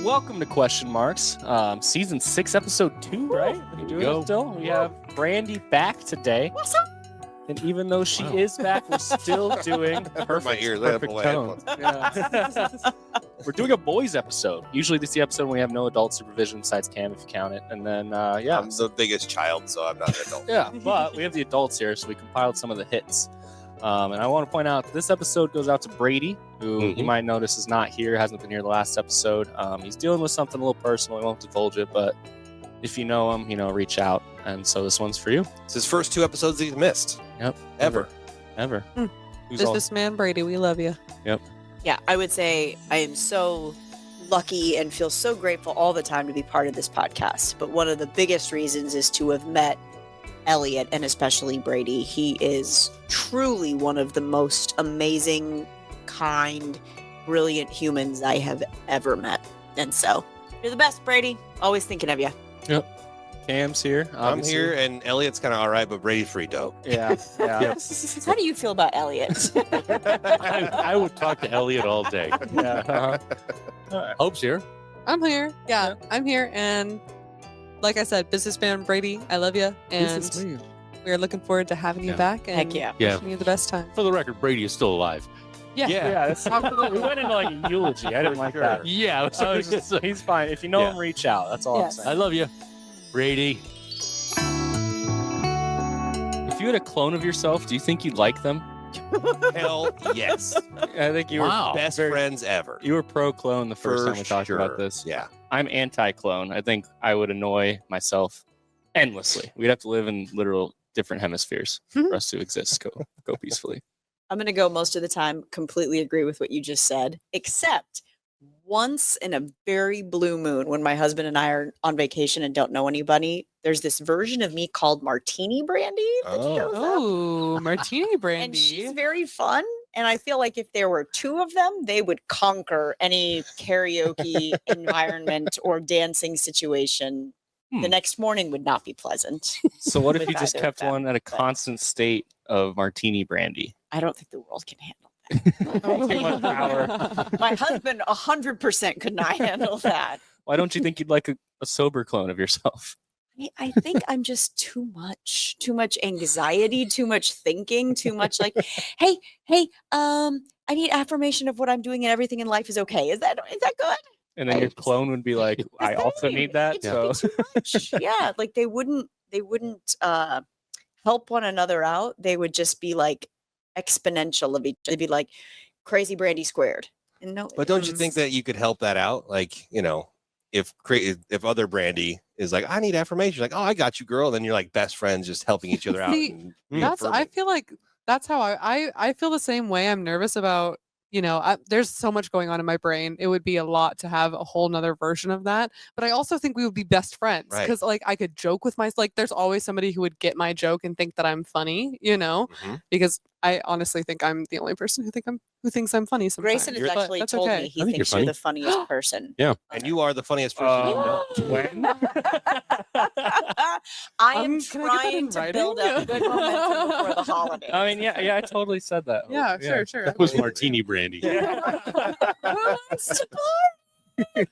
Welcome to Question Marks, season 6, episode 2, right? We doing it still? We have Brandi back today. What's up? And even though she is back, we're still doing perfect tone. Yeah. We're doing a boys episode. Usually this is the episode when we have no adult supervision besides Cam, if you count it. And then, I'm the biggest child, so I'm not an adult. Yeah, but we have the adults here, so we compiled some of the hits. And I want to point out that this episode goes out to Brady, who you might notice is not here, hasn't been here the last episode. He's dealing with something a little personal. We won't divulge it, but if you know him, reach out. And so this one's for you. It's his first 2 episodes he's missed. Yep. Ever. Businessman Brady, we love you. Yep. Yeah, I would say I am so lucky and feel so grateful all the time to be part of this podcast. But one of the biggest reasons is to have met Elliot, and especially Brady. He is truly one of the most amazing, kind, brilliant humans I have ever met. And so, you're the best, Brady. Always thinking of you. Yep. Cam's here. Obviously. I'm here, and Elliot's kind of all right, but Brady's pretty dope. Yeah. How do you feel about Elliot? I would talk to Elliot all day. Yeah. Hope's here. I'm here. Yeah, I'm here. And like I said, businessman Brady, I love you. And we're looking forward to having you back. And Heck yeah. wishing you the best time. For the record, Brady is still alive. Yeah. That's we went into like a eulogy. I didn't like that. Yeah. He's fine. If you know him, reach out. That's all I'm saying. I love you, Brady. If you had a clone of yourself, do you think you'd like them? Hell yes. I think you were Best friends ever. You were pro clone the first time we talked about this. Yeah. I'm anti-clone. I think I would annoy myself endlessly. We'd have to live in literal different hemispheres for us to exist. Go peacefully. I'm going to go most of the time, completely agree with what you just said, except once in a very blue moon when my husband and I are on vacation and don't know anybody, there's this version of me called Martini Brandi. Oh, Martini Brandi. And she's very fun. And I feel like if there were 2 of them, they would conquer any karaoke environment or dancing situation. The next morning would not be pleasant. So what if you just kept one at a constant state of Martini Brandi? I don't think the world can handle that. Too much power. My husband 100% could not handle that. Why don't you think you'd like a sober clone of yourself? I think I'm just too much anxiety, too much thinking, too much like, hey, I need affirmation of what I'm doing and everything in life is okay. Is that good? And then your clone would be like, I also need that. So too much. Yeah, like they wouldn't help one another out. They would just be like exponential of each. They'd be like crazy Brandi squared. And no, But don't you think that you could help that out? Like, if other Brandi is like, I need affirmation, like, oh, I got you, girl. Then you're like best friends, just helping each other out. See, I feel like that's how I feel the same way. I'm nervous about, there's so much going on in my brain. It would be a lot to have a whole nother version of that. But I also think we would be best friends because like I could joke with there's always somebody who would get my joke and think that I'm funny, because I honestly think I'm the only person who thinks I'm funny sometimes. Grayson has actually told me he thinks you're the funniest person. Yeah. And you are the funniest person you know. When? I am trying to build up good momentum before the holidays. I mean, yeah, I totally said that. Yeah, sure. That was Martini Brandi. It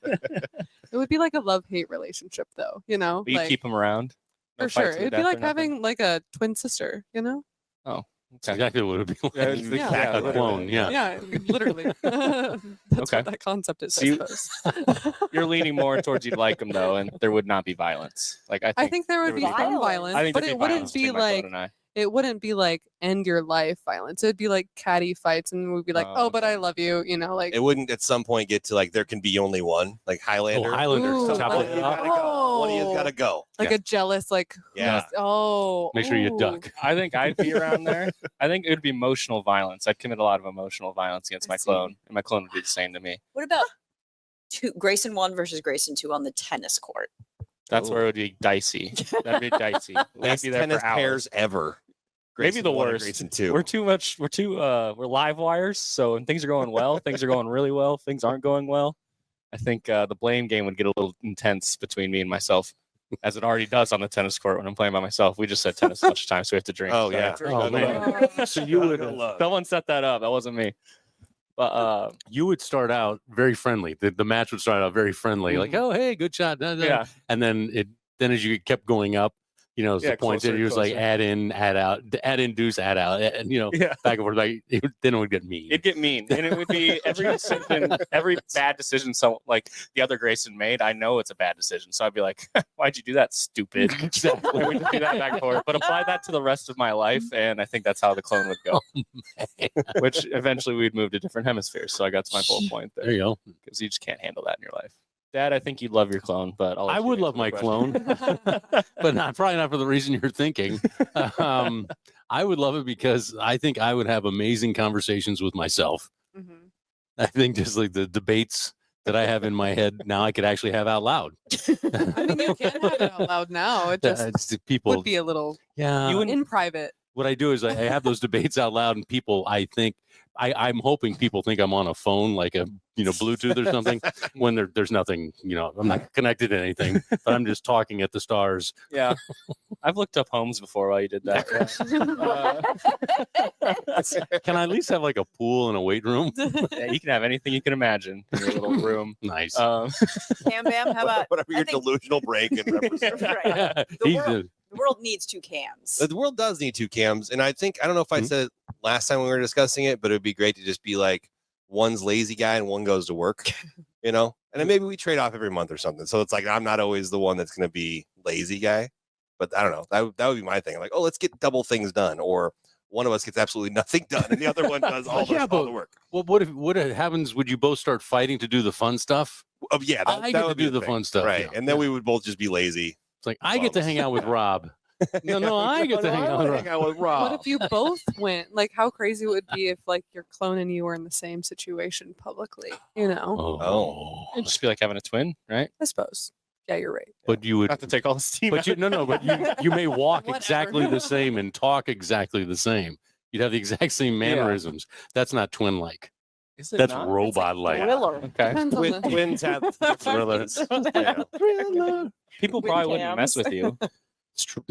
would be like a love-hate relationship though, But you keep them around? No for sure. fights to the It'd be death like or nothing? having like a twin sister, Oh. That's exactly what it would be like. Yeah, it's a clone, yeah. Yeah, literally. That's what that concept is, So I suppose. You're leaning more towards you'd like them though, and there would not be violence. Like I think there would be some violence, I think but there'd it be wouldn't violence be between my like clone and I. it wouldn't be like end your life violence. It'd be like catty fights, and we'd be like, Oh, but I love you, like It wouldn't at some point get to like there can be only one, like Highlander. Highlander. Ooh, Chop like- it up. One of you's gotta go. like a jealous Yeah. Make sure you duck. I think I'd be around there. I think it would be emotional violence. I'd commit a lot of emotional violence against my clone, and my clone would do the same to me. What about Grayson 1 versus Grayson 2 on the tennis court? That's where it would be dicey. That'd be dicey. We'd Best be there tennis for hours. pairs ever. Maybe the 1 and worst. Grayson 2. We're live wires. So when things are going well, things are going really well. Things aren't going well. I think the blame game would get a little intense between me and myself, as it already does on the tennis court when I'm playing by myself. We just said tennis a bunch of times, so we have to drink. Oh, yeah. Oh, man. So you would Someone set that up. That wasn't me. But You would start out very friendly. The match would start out very friendly, like, oh, hey, good shot. Da, da. yeah, And then as you kept going up, the points that closer, he was like closer. add in, add out, add in, deuce, add out, and yeah. back and forth. Like then it would get mean. It'd get mean, and it would be every decision, every bad decision. So, like the other Grayson made, I know it's a bad decision. So I'd be like, "Why'd you do that, stupid?" Exactly. We just do that back and forth. But apply that to the rest of my life, and I think that's how the clone would go. Which eventually we'd move to different hemispheres. So I got to my full point There you go. because you just can't handle that in your life. Dad, I think you'd love your clone, but I would love my clone, but probably not for the reason you're thinking. I would love it because I think I would have amazing conversations with myself. Mhm. I think just like the debates that I have in my head now, I could actually have out loud. I mean, you can have it out loud now. It just It's the people, would be a little yeah. in private. What I do is I have those debates out loud, and people, I think, I'm hoping people think I'm on a phone, like a Bluetooth or something, when there's nothing, I'm not connected to anything, but I'm just talking at the stars. Yeah, I've looked up homes before while you did that. Can I at least have like a pool and a weight room? Yeah, you can have anything you can imagine in your little room. Nice. Cam Bam, how about Whatever I your think- delusional brain can represent. Right. The world needs 2 cams. The world does need 2 cams, and I don't know if I said it last time we were discussing it, but it'd be great to just be like one's lazy guy and one goes to work, and then maybe we trade off every month or something. So it's like I'm not always the one that's going to be lazy guy, but I don't know. That would be my thing. Like, oh, let's get double things done, or one of us gets absolutely nothing done and the other one does all the work. Well, what happens? Would you both start fighting to do the fun stuff? Oh, yeah, I get to do the fun stuff, right? yeah. And then we would both just be lazy. It's like I get to hang out with Rob. No, I get to hang out with Rob. What if you both went? Like, how crazy it would be if like your clone and you were in the same situation publicly? Oh. It'd just be like having a twin, right? I suppose. Yeah, you're right. But you would Not to take all the steam. But you may walk Whatever. exactly the same and talk exactly the same. You'd have the exact same mannerisms. That's not twin-like. Is it That's not? robot-like. Thriller. Okay. Depends on the... Twins have Thriller. People Twin probably wouldn't mess cams. with you. It's true.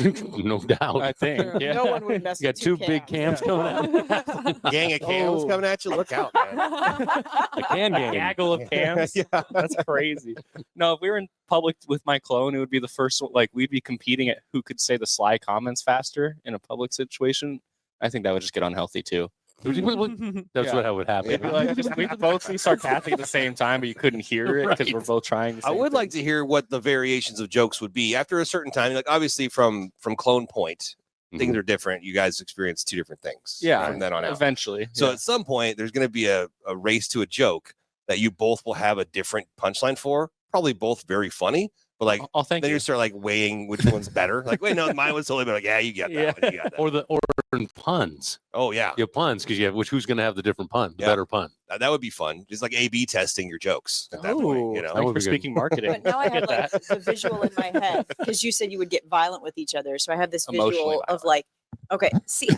No doubt. I think. Yeah. No one would mess You got with 2 big cams coming out. gang of cams coming at you. Look out, man. A can A gang. gaggle of cams. Yeah. That's crazy. No, if we were in public with my clone, it would be the first one. Like we'd be competing at who could say the sly comments faster in a public situation. I think that would just get unhealthy too. That's Yeah. what would happen. It'd be like we'd both be sarcastic at the same time, but you couldn't hear it because we're both trying. The I same would like thing. to hear what the variations of jokes would be after a certain time. Like obviously from clone point, things are different. You guys experience 2 different things. Yeah, from then on out. eventually. So at some point, there's going to be a race to a joke that you both will have a different punchline for. Probably both very funny, but like I'll thank then you. you start like weighing which one's better. Like, wait, no, mine was totally better. Like, yeah, you got that. Yeah. One, you got that. Or in puns. Oh yeah, You have puns because you have who's going to have the different pun, the Yeah. better pun. that would be fun. Just like A/B testing your jokes at that point. You know, Thanks would for be good. speaking marketing. But now I have Get like that. the visual in my head because you said you would get violent with each other. So I have this Emotionally visual of violent. like, okay, see,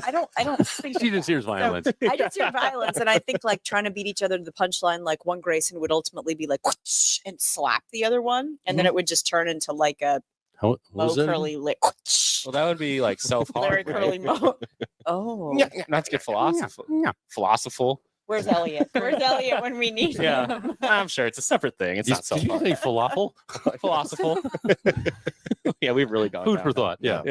I don't think She just hears violence. I just hear violence, and I think like trying to beat each other to the punchline. Like one Grayson would ultimately be like "Whoosh," and slap the other one, and then it would just turn into like a What Mo was it? Curly lick. Well, that would be like self-harm. Larry Curly Mo. Oh, Not to get philosophical. where's Elliot? Where's Elliot when we need Yeah. him? I'm sure it's a separate thing. It's not Did you self-harm. say falafel? Philosophical. Yeah, we've really gone Food down for that. thought. Yeah.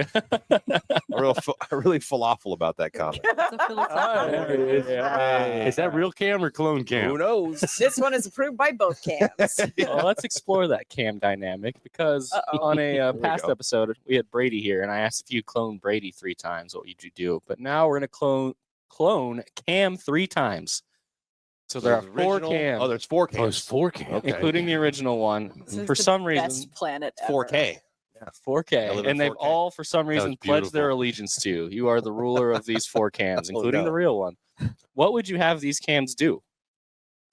really falafel about that comment. It's a philosophical- Is that real cam or clone Who cam? knows? This one is approved by both cams. Well, let's explore that cam dynamic because Uh-oh. on a we past go. episode we had Brady here, and I asked if you clone Brady 3 times, what would you do? But now we're gonna clone Cam 3 times. So there are 4 cams, Oh, there's 4 Oh, it's cams. 4K. Okay. including the original one. This is For the some reason, best planet ever. 4K. yeah, I 4K, live in and they've 4K. all, for some was reason, pledged their beautiful. allegiance to you. Are the ruler of these 4 cams, Oh, including no. the real one. What would you have these cams do?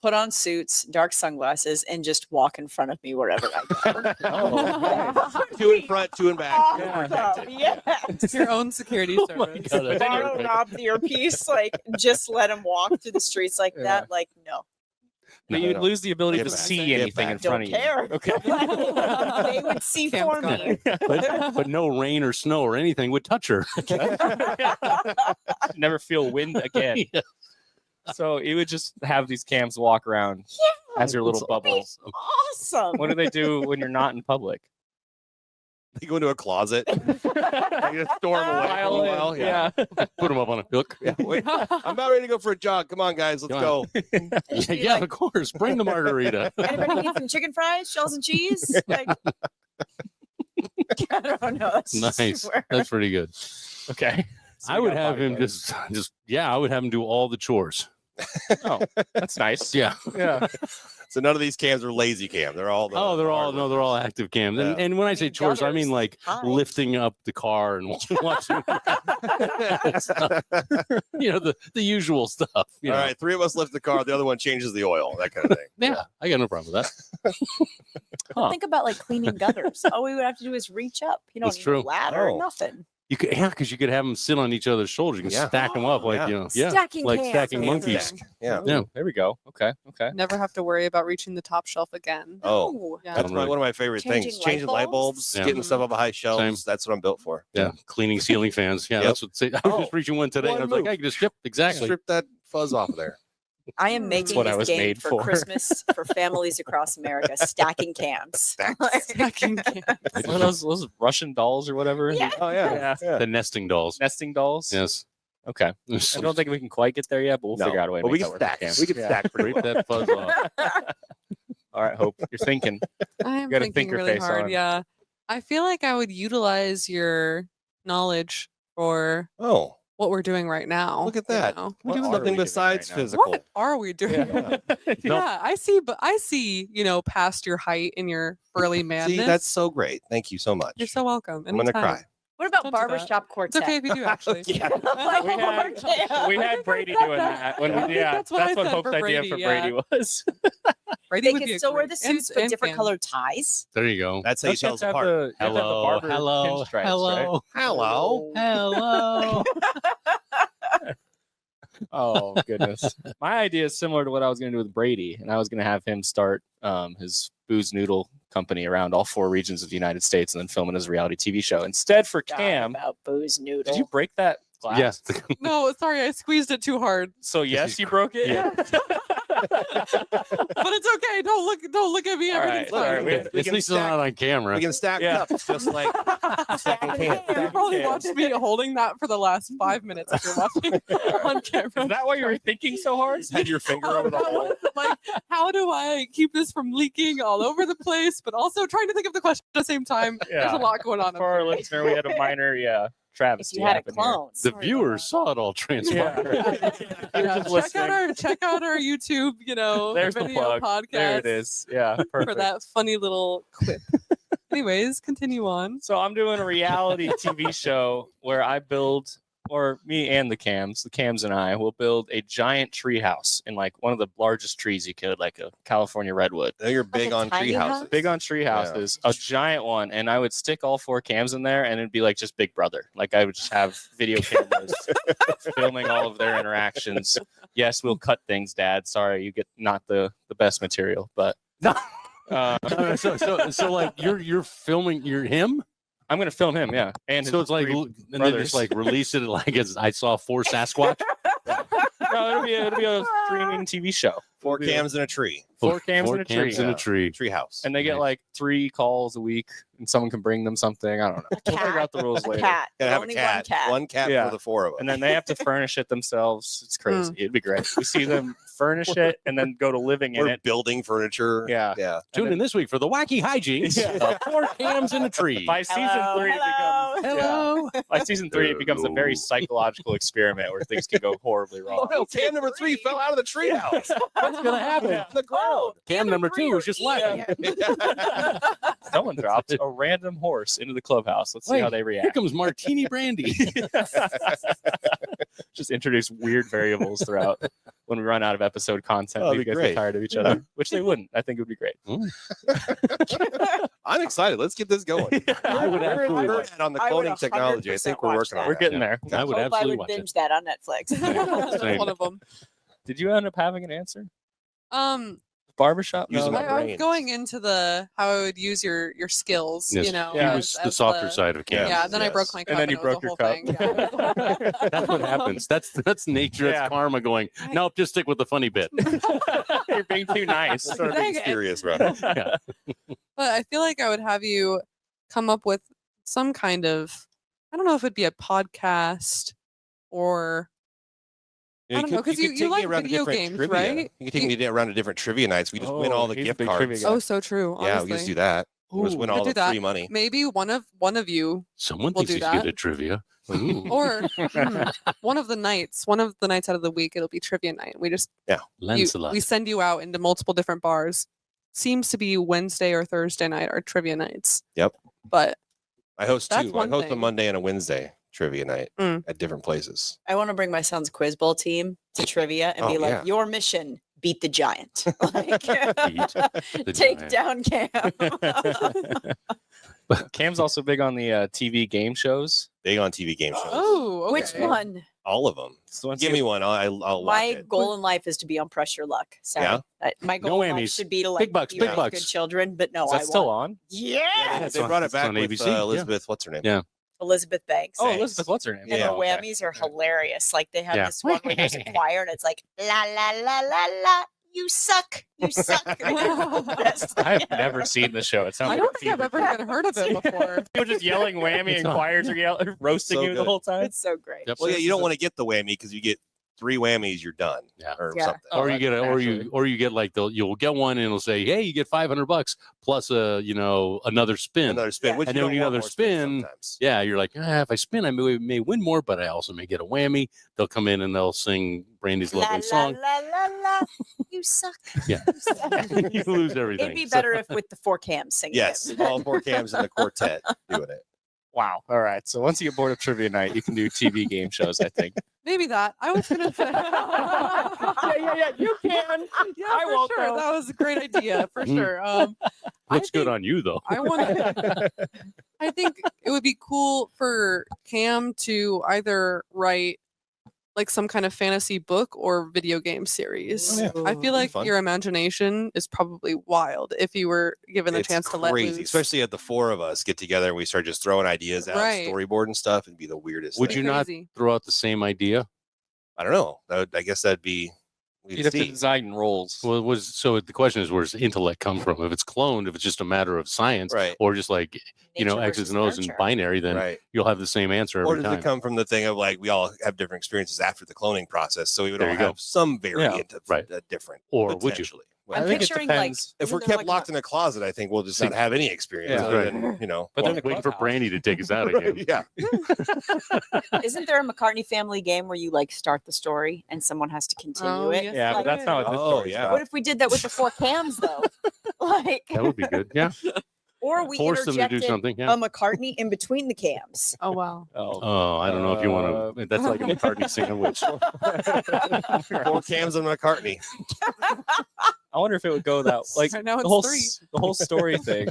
Put on suits, dark sunglasses, and just walk in front of me wherever I go. Oh, 2 in front, 2 in back. Awesome. Yes. Your own security Oh my service. God, that's Borrow perfect. Rob the earpiece, like just let him walk through the streets like Yeah. that. Like no, But No, you'd no. lose the ability Get to back. see Get anything back. in front don't of care. you. Okay. They would see Cam's for got me. But no rain or snow or anything would touch her. Never feel wind again. So you would just have these cams walk around as your little bubble. Awesome. What do they do when you're not in public? They go into a closet. They just storm away for a while. Yeah. Put them up on a hook. Yeah, wait. I'm about ready to go for a jog. Come on, guys. Let's go. Yeah, of course. Bring the margarita. Anybody need some chicken fries, shells and cheese? Like, I don't know. Nice. That's pretty good. Okay. So I you would got have him bodyguards. I would have him do all the chores. Oh, that's nice. Yeah. Yeah. So none of these cams are lazy cam. They're all. They're all active cams. Yeah. And when I say chores, I mean Gutters. like Hi. lifting up the car and watching. The usual stuff. You All know? right, 3 of us lift the car. The other one changes the oil. That kind of thing. Yeah, I got no problem with that. Huh. Think about like cleaning gutters. All we would have to do is reach up. You don't That's need true. a ladder or Oh. nothing. You could, because you could have them sit on each other's shoulders. You can Yeah. stack them up like Yeah. Stacking like cans. stacking Amazing. monkeys. Yeah. Yeah. There we go. Okay. Never have to worry about reaching the top shelf again. Oh, No. Yeah. that's one of my favorite things. Changing Changing light light bulbs, Yeah. getting stuff up high shelves. Same. That's what I'm built for. Yeah, cleaning ceiling fans. Yeah, Yep. that's what. I was just reaching one today, and I was One like, move. I can just strip exactly. Strip that fuzz off of there. I am making what I this was game made for for. Christmas for families across America, stacking cams. Stacking cans. What are those Russian dolls or whatever? Yeah. Oh Yeah. The nesting dolls. Nesting dolls? Yes. Okay. I don't think we can quite get there yet, but we'll No. figure out a way to But make we that can work. stack. Cam. We can stack pretty Scrape well. that fuzz off. All right, Hope. You're thinking. I am gotta thinking think your really face hard. on. Yeah. I feel like I would utilize your knowledge for Oh, what we're doing right now. look at you that. know? We're What doing are nothing we doing besides right now? physical. What are we doing? Yeah. Yeah, I see, past your height and your burly madness. See, that's so great. Thank you so much. You're so welcome. I'm gonna Anytime. cry. What about Don't do that. barbershop It's quartet? okay if you do, actually. Yeah. Like, we had Brady doing that. When we, yeah, That's what I said Hope's for idea Brady, for yeah. Brady was. Brady They would be can a still wear great- the suits, but and different fan. colored ties. There you go. That's how you Don't tell us have apart. the- you have the Hello, barber hello, pinstripes, right? hello, Hello. hello. Oh goodness. My idea is similar to what I was going to do with Brady, and I was going to have him start his booze noodle company around all 4 regions of the United States, and then film it as a reality TV show. Instead, for God, Cam, about booze noodle. did you break that glass? Yes. No, sorry, I squeezed it too hard. So yes, you broke it. Yeah. But it's okay. Don't look at me. All Everything's right, all fine. right, At least it's not on camera. We can stack Yeah. cups just like stacking cans. You probably Yeah. watched me holding that for the last 5 minutes if you're watching on camera. Is that why you were thinking so hard? Had your finger over the hole. Like, how do I keep this from leaking all over the place, but also trying to think of the question at the same time? There's Yeah. a lot going on. For our listener, we had a minor, if travesty. you had a happen here. clone. The viewers saw it all transpire. Yeah. Yeah, Just listening. check out our YouTube, There's the video plug. podcast. There it is. Yeah, For perfect. that funny little quip. Anyways, continue on. So I'm doing a reality TV show where I build, or me and the Cams and I will build a giant tree house in like one of the largest trees you could, like a California redwood. I know you're big a on tiny tree house? houses. Big on tree houses, a giant one, and I would stick all 4 cams in there, and it'd be like just Big Brother. Like I would just have video cameras filming all of their interactions. Yes, we'll cut things, Dad. Sorry, you get not the best material, but No. uh, So like you're filming him. I'm gonna film him. Yeah, and So his it's like, 3 and then brothers. just like release it like as I saw 4 Sasquatch. No, it'll be a streaming TV show. 4 cams in a tree. 4 cams 4 in a tree. cams in a tree. Tree house. And they get Nice. like 3 calls a week, and someone can bring them something. I don't know. We'll figure out the rules A later. cat. Gotta have a Only cat. One cat Yeah. for the 4 of us. And then they have to furnish it themselves. It's crazy. It'd be great. We see them furnish it and then go to living in We're it. building furniture. Yeah. Yeah. Tune in this week for the wacky hijinks Yeah. of 4 cams in a tree. By season Hello, 3, hello. it becomes by season 3, it becomes a very psychological experiment where things can go horribly wrong. Oh no, cam number 3 fell out of the tree house. What's gonna happen? Yeah. The ground. Cam number 2 is just laughing. Someone drops a random horse into the clubhouse. Let's see Wait, how they Here react. comes Martini Brandi. Just introduce weird variables throughout when we run out of episode content. That'd You be guys great. get tired of each other, which they wouldn't. I think it would be great. I'm excited. Let's get this going. I would absolutely We're watch. on the I would cloning technology. I 100% think we're watch working on that. We're that. getting there. I would Hope absolutely I would watch it. binge that on Netflix. Same. One of them. Did you end up having an answer? barbershop. Using my I'm brains. going into how I would use your skills. Yes. You know, Yeah. He was the softer side of Yeah. Cam. Yeah. Then I Yes. broke my cup, And then you it was broke a your whole cup. thing. Yeah. That's what happens. That's nature. That's Yeah. karma going. Nope, just stick with the funny bit. You're being too nice. Start being Dang it. serious, bro. Yeah. But I feel like I would have you come up with some kind of, I don't know if it'd be a podcast or I don't know, 'cause you take me like around to video different games, trivia. right? You can take me around to different trivia nights. We just win Oh, all the he's a gift big trivia cards. guy. Oh, so true. Yeah, Honestly. we just do that. We just Ooh, win we could all do the that. free money. Maybe one of you Someone We'll thinks do he's that. good at trivia. Ooh. or one of the nights out of the week, it'll be trivia night. We just Lancelot. we send you out into multiple different bars. Seems to be Wednesday or Thursday night are trivia nights. Yep. But I host That's two. I one host a thing. Monday and a Wednesday trivia night Mm. at different places. I want to bring my son's quiz bowl team to trivia and Oh, be like, yeah. your mission, beat the giant. Like, the take giant. down Cam. Cam's also big on the TV game shows. Big on TV game shows. oh, okay. Which one? All of them. So once Give you- me one. I'll watch My it. goal in life is to be on Press Your Luck. Sorry. Yeah? My No goal in life whammies. should be to like Big bucks, be big raise bucks. good children, but no, Is I that still want. on? Yeah. It's They on- brought it it's back on with ABC, yeah. Elizabeth. What's her name? Yeah. Elizabeth Banks. Oh, Thanks. Elizabeth, what's her name? And Yeah, the okay. whammies are hilarious. Like they have Yeah. this one where there's a choir and it's like la la la la la. You suck. You suck. Best thing I've ever. never seen the show. It sounds I like don't a think I've fever ever even heard of it before. People just yelling whammy It's and on. choirs are roasting So you the good. whole time. It's so great. Yep. Well, yeah, you don't want to get the whammy because you get 3 whammies, you're done. Yeah. Or Yeah. something. Oh, Or you that's get naturally. or you get like you'll get one and it'll say, hey, you get $500 plus another spin. Another spin. Yeah. Which And you then when don't you want another more spins spin, sometimes. Yeah, you're like, if I spin, I may win more, but I also may get a whammy. They'll come in and they'll sing Brandy's La lovely la song. la la la. You suck. Yeah. You suck. You lose everything. It'd be So- better if with the 4 cams singing. Yes, it. all 4 cams in the quartet doing it. Wow. All right. So once you get bored of trivia night, you can do TV game shows, I think. Maybe that. I was gonna say. yeah. You can. Yeah, I for won't, sure. though. That was a great idea for Mhm. sure. Looks good think on you though. I want. I think it would be cool for Cam to either write like some kind of fantasy book or video game series. Oh, yeah. I feel That'd be like fun. your imagination is probably wild if you were given the It's chance to let crazy, loose. especially at the 4 of us get together and we start just throwing ideas out, Right. storyboard and stuff. It'd be the weirdest. Would thing. you not Crazy. throw out the same idea? I don't know. I guess that'd be. We'd You'd have to see. design roles. Well, the question is, where's intellect come from? If it's cloned, if it's just a matter of science, Right. or just like Nature X's versus and O's and nurture. binary, then Right. you'll have the same answer Or every does it time. come from the thing of like we all have different experiences after the cloning process, so we would There all you go. have some variant of right. different. Or would you? potentially. I'm I think it picturing like depends. If isn't we're there, kept like, locked in a closet, I think we'll just not have any experience. Yeah. Other Right. than, But then Waiting for Brandy to take us out again. yeah. Isn't there a McCartney family game where you like start the story and someone has to continue Oh, it? yes, Yeah, but Like, that's not what this Oh, story's yeah. about. what if we did that with the 4 cams though? Like, That would be good. Yeah. or we Force them to do interjected something. Yeah. a McCartney in between the cams. Oh wow. Oh, I don't know if you want to. That's like a McCartney sandwich. 4 cams on McCartney. I wonder if it would go that like Right now the it's whole 3. the whole story thing.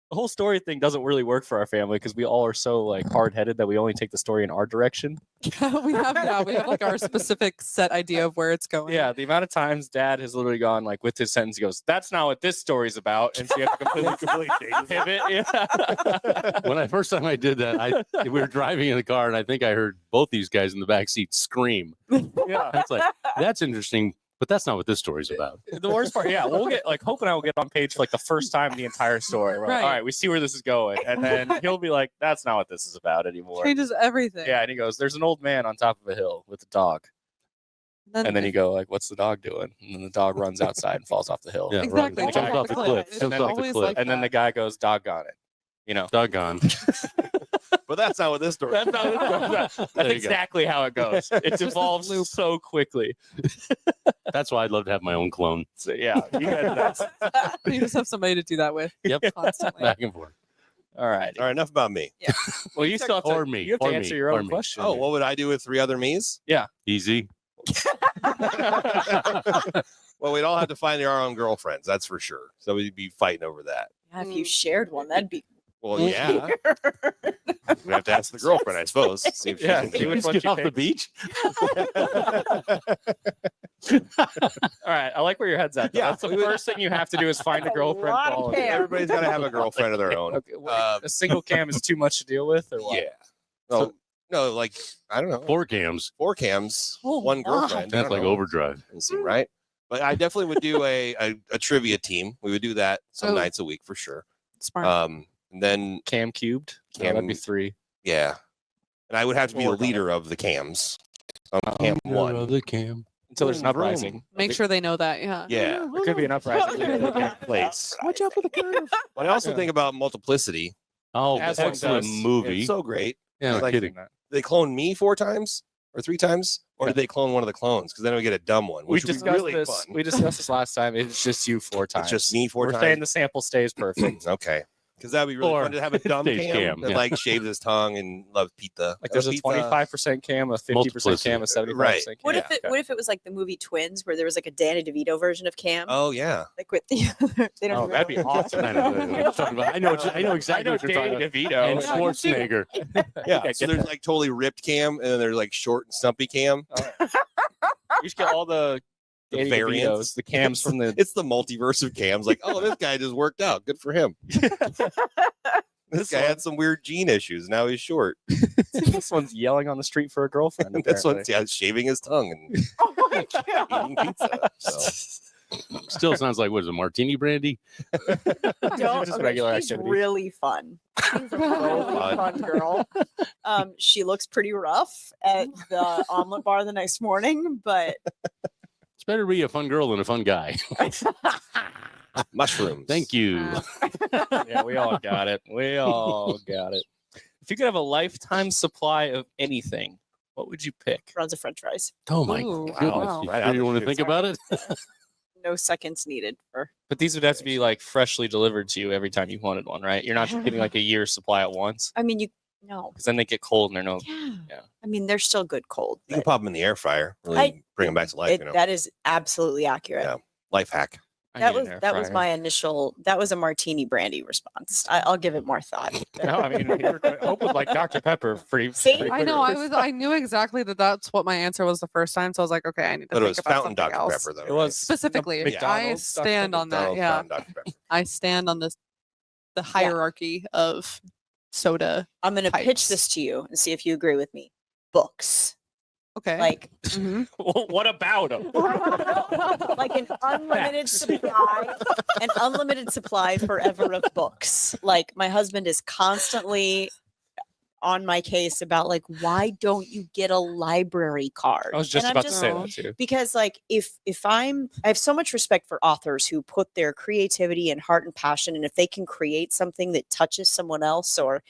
The whole story thing doesn't really work for our family because we all are so like hard headed that we only take the story in our direction. we have like our specific set idea of where it's going. Yeah, the amount of times Dad has literally gone like with his sentence, he goes, "That's not what this story's about," and so you have to completely pivot. Yeah. When I first time I did that, we were driving in the car, and I think I heard both these guys in the back seat scream. Yeah. That's like that's interesting, but that's not what this story's about. The worst part, yeah, we'll get like Hope and I will get on page for like the first time in the entire story. We're like, Right. all right, we see where this is going, and then he'll be like, "That's not what this is about anymore." Changes everything. Yeah, and he goes, "There's an old man on top of a hill with a dog," and then you go like, "What's the dog doing?" And then the dog runs outside and falls off the hill. Yeah, Exactly. Right. Jumps off the cliff. It's Jumps off the always cliff. like And then the that. guy goes, "Doggone it," you know. Doggone. But that's not what this story. That's, not, that's There you go. exactly how it goes. It Just a evolves loop. so quickly. That's why I'd love to have my own clone. So yeah, you guys. You just have somebody to do that with. Yep. Constantly. Back and forth. All right. All right, enough about me. Well, you still have to, Or me, you have to or answer me, your or own me. question. Oh, what would I do with 3 other me's? Easy. Well, we'd all have to find our own girlfriends, that's for sure. So we'd be fighting over that. Yeah, if you shared one, that'd be Well, yeah. We have to ask the girlfriend, I suppose. See if she Yeah, can see do which it. one Get she off the picks. beach. All right, I like where your head's at. Though. Yeah, That's the we would- first thing you have to do is find a A girlfriend lot for of all of you. cam. Everybody's got to have a girlfriend of their own. Okay, wait, a single cam is too much to deal with, or what? Yeah. No, no, like I don't know. 4 cams. 4 cams, Oh, one my. girlfriend. I That's don't like know. overdrive. Doesn't seem right. But I definitely would do a trivia team. We would do that some Oh. nights a week for sure. Smart. And then Cam cubed. No, Cam- that'd be 3. yeah, and I would have to be the We'll work on it. leader of the cams. Cam one. The cam. Until there's an Vroom, uprising. Make sure they know that. Yeah. Yeah, There could be an uprising. place. Watch out for the curve. But I also Yeah. think about Multiplicity. Oh, As one excellent does. movie. It's so great. Yeah, no like- kidding. They clone me 4 times or 3 times, or did they clone one of the clones? Because then we get a dumb one, We which would be discussed really this. fun. We discussed this last time. It's just you 4 times. It's just me 4 We're times. saying the sample stays perfect. Okay. Because that'd be really Or fun to have a dumb stage cam, cam, that yeah. like shaves his tongue and loves pizza. Like there's a Pizza. 25% cam, a 50% Multiplicity. cam, a 75% Right. cam. What if Yeah, it okay. what if it was like the movie Twins, where there was like a Danny DeVito version of Cam? Oh yeah. Like with the they don't Oh, even that'd be know. awesome. I know what you're talking about. I know exactly what you're talking about. DeVito. And Schwarzenegger. Yeah. I So get there's like totally ripped cam, and then there's like short and stumpy cam. You should get all the The Danny variants. DeVitos, the cams from the. It's the multiverse of cams. Like, oh, this guy just worked out. Good for him. This guy had some weird gene issues. Now he's short. This one's yelling on the street for a girlfriend. This apparently. one's shaving his tongue and Oh my god! eating pizza. So. Still sounds like, what is it, Martini Brandi? Don't, Just okay, regular she's activity. really fun. She's a really fun. fun girl. She looks pretty rough at the omelet bar the next morning, but It's better to be a fun girl than a fun guy. Mushrooms. Thank you. Yeah, we all got it. We all got it. If you could have a lifetime supply of anything, what would you pick? runs of French fries. Oh my Ooh, goodness. wow. You Right sure out you the want to chute. think about it? No seconds needed for. But these would have to be like freshly delivered to you every time you wanted one, right? You're not just getting like a year's supply at once, I mean, no. because then they get cold and they're no. Yeah. Yeah. I mean, they're still good cold. You can but pop them in the air fryer. Really bring them back to life. that is absolutely accurate. Yeah. Life hack. I That need an was air that was fryer. my initial. That was a Martini Brandi response. I'll give it more thought. No, I mean, Hope was like Dr. Pepper. Pretty. See? pretty I know. quickly. I knew exactly that's what my answer was the first time. So I was like, okay, I need to But it think was about fountain something Dr. else. Pepper, though. It was Specifically, I McDonald's Dr. stand on that. McDonald's Yeah, fountain Dr. Pepper. I stand on the hierarchy of soda. I'm going to pitch Types. this to you and see if you agree with me. Books, Okay. like Mhm. Well, what about them? like an unlimited supply forever of books. Like my husband is constantly on my case about like, why don't you get a library card? I was just And I'm about to say Oh. that too. because like if I have so much respect for authors who put their creativity and heart and passion, and if they can create something that touches someone else or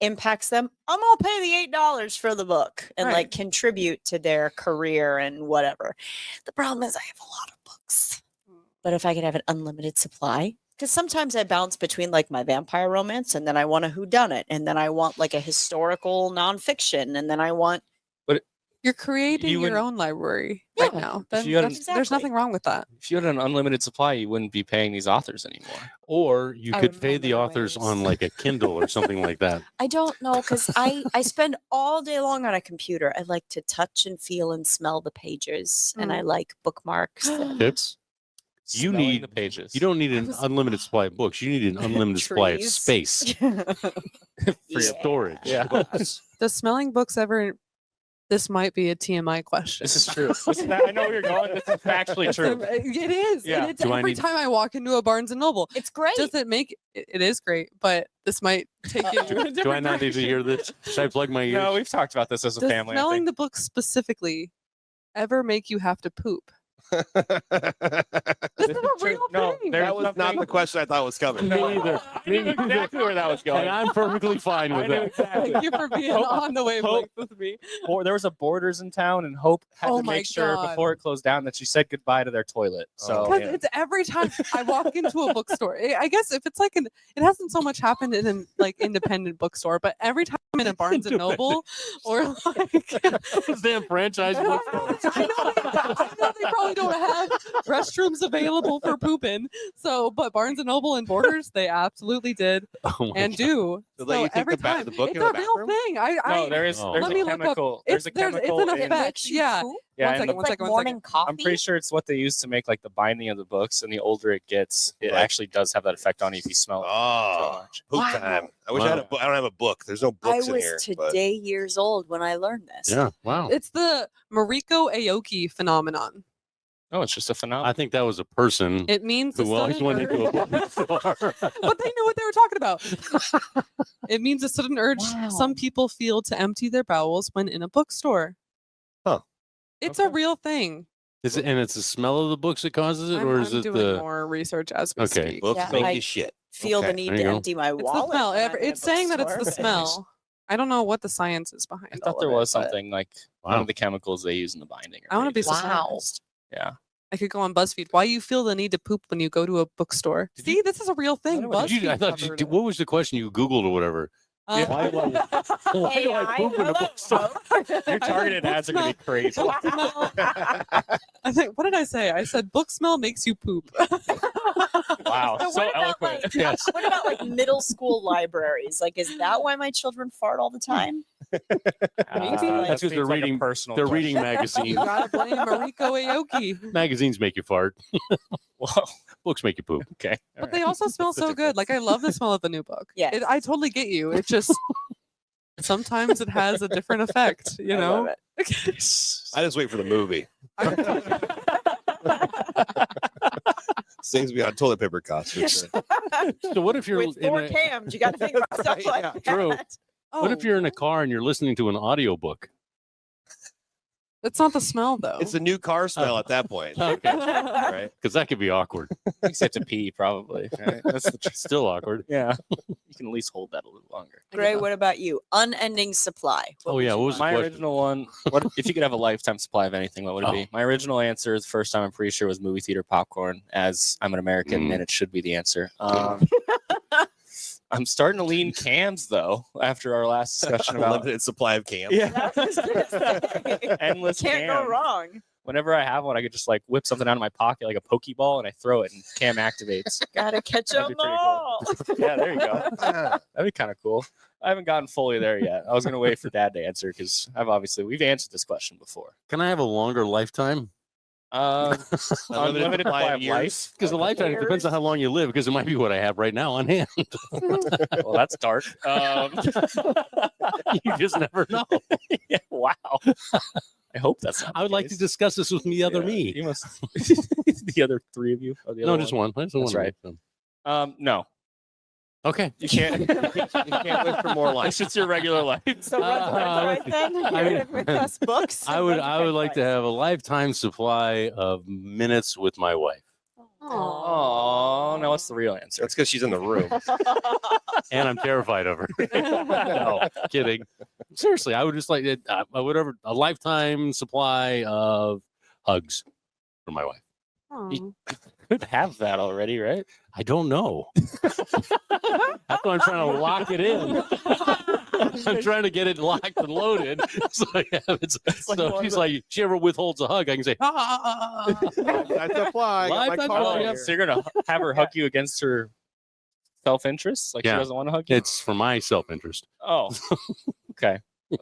impacts them, I'm gonna pay the $8 for the book and Right. like contribute to their career and whatever. The problem is I have a lot of books, but if I could have an unlimited supply, because sometimes I bounce between like my vampire romance and then I want a whodunit and then I want like a historical nonfiction and then I want You're creating You your would- own library right Yeah. now. If Then you had an- there's Exactly. nothing wrong with that. If you had an unlimited supply, you wouldn't be paying these authors anymore. Or you I could pay the remember authors ways. on like a Kindle or something like that. I don't know because I spend all day long on a computer. I like to touch and feel and smell the pages, and I like bookmarks. and Tips. You Smelling need the pages. You don't need an unlimited supply of books. You need an unlimited supply of trees. space for Yeah. storage. Yeah. Does smelling books ever? This might be a TMI question. This is true. I know where you're going. This is factually true. It is. Yeah. And it's Do I every need- time I walk into a Barnes and Noble. It's great. Does it make it is great, but this might take you to a different Do I not need to direction. hear this? Should I plug my ears? No, we've talked about this as a Does family. I smelling think. the books specifically ever make you have to poop? This is a real No, thing. there's That was not something- the question I thought was coming. Me either. I knew exactly where that was going. And I'm perfectly fine I with knew that. exactly. Thank you for being Hope- on the wavelength with me. There was a Borders in town, and Hope had Oh to my make sure God. before it closed down that she said goodbye to their toilet. So Oh, Because yeah. it's every time I walk into a bookstore. I guess if it's like it hasn't so much happened in an like independent bookstore, but every time I'm in a Barnes and Noble or like Those damn franchise I know, bookstores. I know they probably don't have restrooms available for pooping. So, but Barnes and Noble and Borders, they absolutely did Oh my and God. do. So let you take every the back time the book it's in the a real bathroom? thing. No, there's Oh. there's Let a me look up. chemical. It's There's a chemical. it's an in- effect. Yeah. Yeah, One and second, the- one It's like second, one morning second. coffee. I'm pretty sure it's what they use to make like the binding of the books, and the older it gets, it Right. actually does have that effect on you if you smell it so Oh, much. poop Wow. time. I wish I had a Wow. book. I don't have a book. There's no I books in was here. but- today years old when I learned this. Yeah. Wow. It's the Mariko Aoki phenomenon. Oh, it's just a I phenomenon. think that was a person It means a who always sudden went into a urge. bookstore. But they knew what they were talking about. It means a sudden urge Wow. some people feel to empty their bowels when in a bookstore. Huh. It's a Okay. real thing. Is it, and it's the smell of the books that causes it, I'm, or is I'm it doing the? more research as we Okay. speak. Books Yeah, make I- you shit. Feel Okay, the need there to you go. empty my It's the wallet. smell. when I'm in a It's saying that it's the bookstore. smell. I don't know what the science is behind. I thought all there of was it, but something like one Wow. of the chemicals they use in the binding. I want to be outrageous. Wow. surprised. Yeah. I could go on BuzzFeed. Why you feel the need to poop when you go to a bookstore? Did See, this is a real thing. know what Did you, I BuzzFeed thought you covered did, it. what was the question you Googled or whatever? Um, Why do I poop in a bookstore? Your targeted ads are going to be crazy. Book smell. I think. What did I say? I said book smell makes you poop. Wow. So So what about, eloquent. like- Yes. What about like middle school libraries? Like, is that why my children fart all the time? Maybe. That's 'cause they're seems like a reading- personal They're question. reading You magazines. gotta blame Mariko Aoki. Magazines make you fart. Whoa. Books make you poop. Okay. But they also smell so good. Like I love the smell of a new book. Yes. I totally get you. It just sometimes it has a different effect. You I know. love it. I just wait for the movie. Saves me on toilet paper costs. For sure. So what if you're With in 4 a, cams, you got to think about stuff Right, like yeah. that. True. what if Oh, you're in a car and you're listening to an audiobook? It's not the smell though. It's a new car smell at that point. Okay. Right? Because that could be awkward. You just have to pee, probably. Right? That's the Still awkward. yeah. You can at least hold that a little longer. Gray, what about you? Unending supply. Oh, would yeah, you what was want? My question? original one. What if you could have a lifetime supply of anything? What would it Oh. be? My original answer, the first time I'm pretty sure, was movie theater popcorn, as I'm an American and it should be the answer. I'm starting to lean cams though. After our last discussion about Limited supply of cams. yeah, I was gonna say, endless Can't go cams. wrong. Whenever I have one, I could just like whip something out of my pocket like a Pokeball and I throw it and cam activates. Gotta catch That'd them be pretty cool. all. Yeah, there you go. That'd be kind of cool. I haven't gotten fully there yet. I was gonna wait for Dad to answer because we've answered this question before. Can I have a longer lifetime? Unlimited supply of life. Because the lifetime depends on how long you live, because it might be what I have right now on hand. Well, that's dark. You just never know. Yeah, wow. I hope that's not I would the like to case. discuss this with the other Yeah, me. You must. The other three of you. Or the No, other just one. I just That's one. right. No, Okay. you can't. You can't live for more life. It's just your regular life. So Russ, right then, I you're mean- with us books. I would like to have a lifetime supply of minutes with my wife. Oh, now what's the real answer? That's because she's in the room. And I'm terrified of her. No, kidding. Seriously, I would just like it, a lifetime supply of hugs for my wife. Oh. Could have that already, right? I don't know. That's why I'm trying to lock it in. I'm trying to get it locked and loaded. So, so she's like, she ever withholds a hug, I can say, I supply. Life Got my that's car all, here. So you're gonna have her hug you against her self-interest, like Yeah. she doesn't want to hug you. it's for my self-interest. Oh, okay.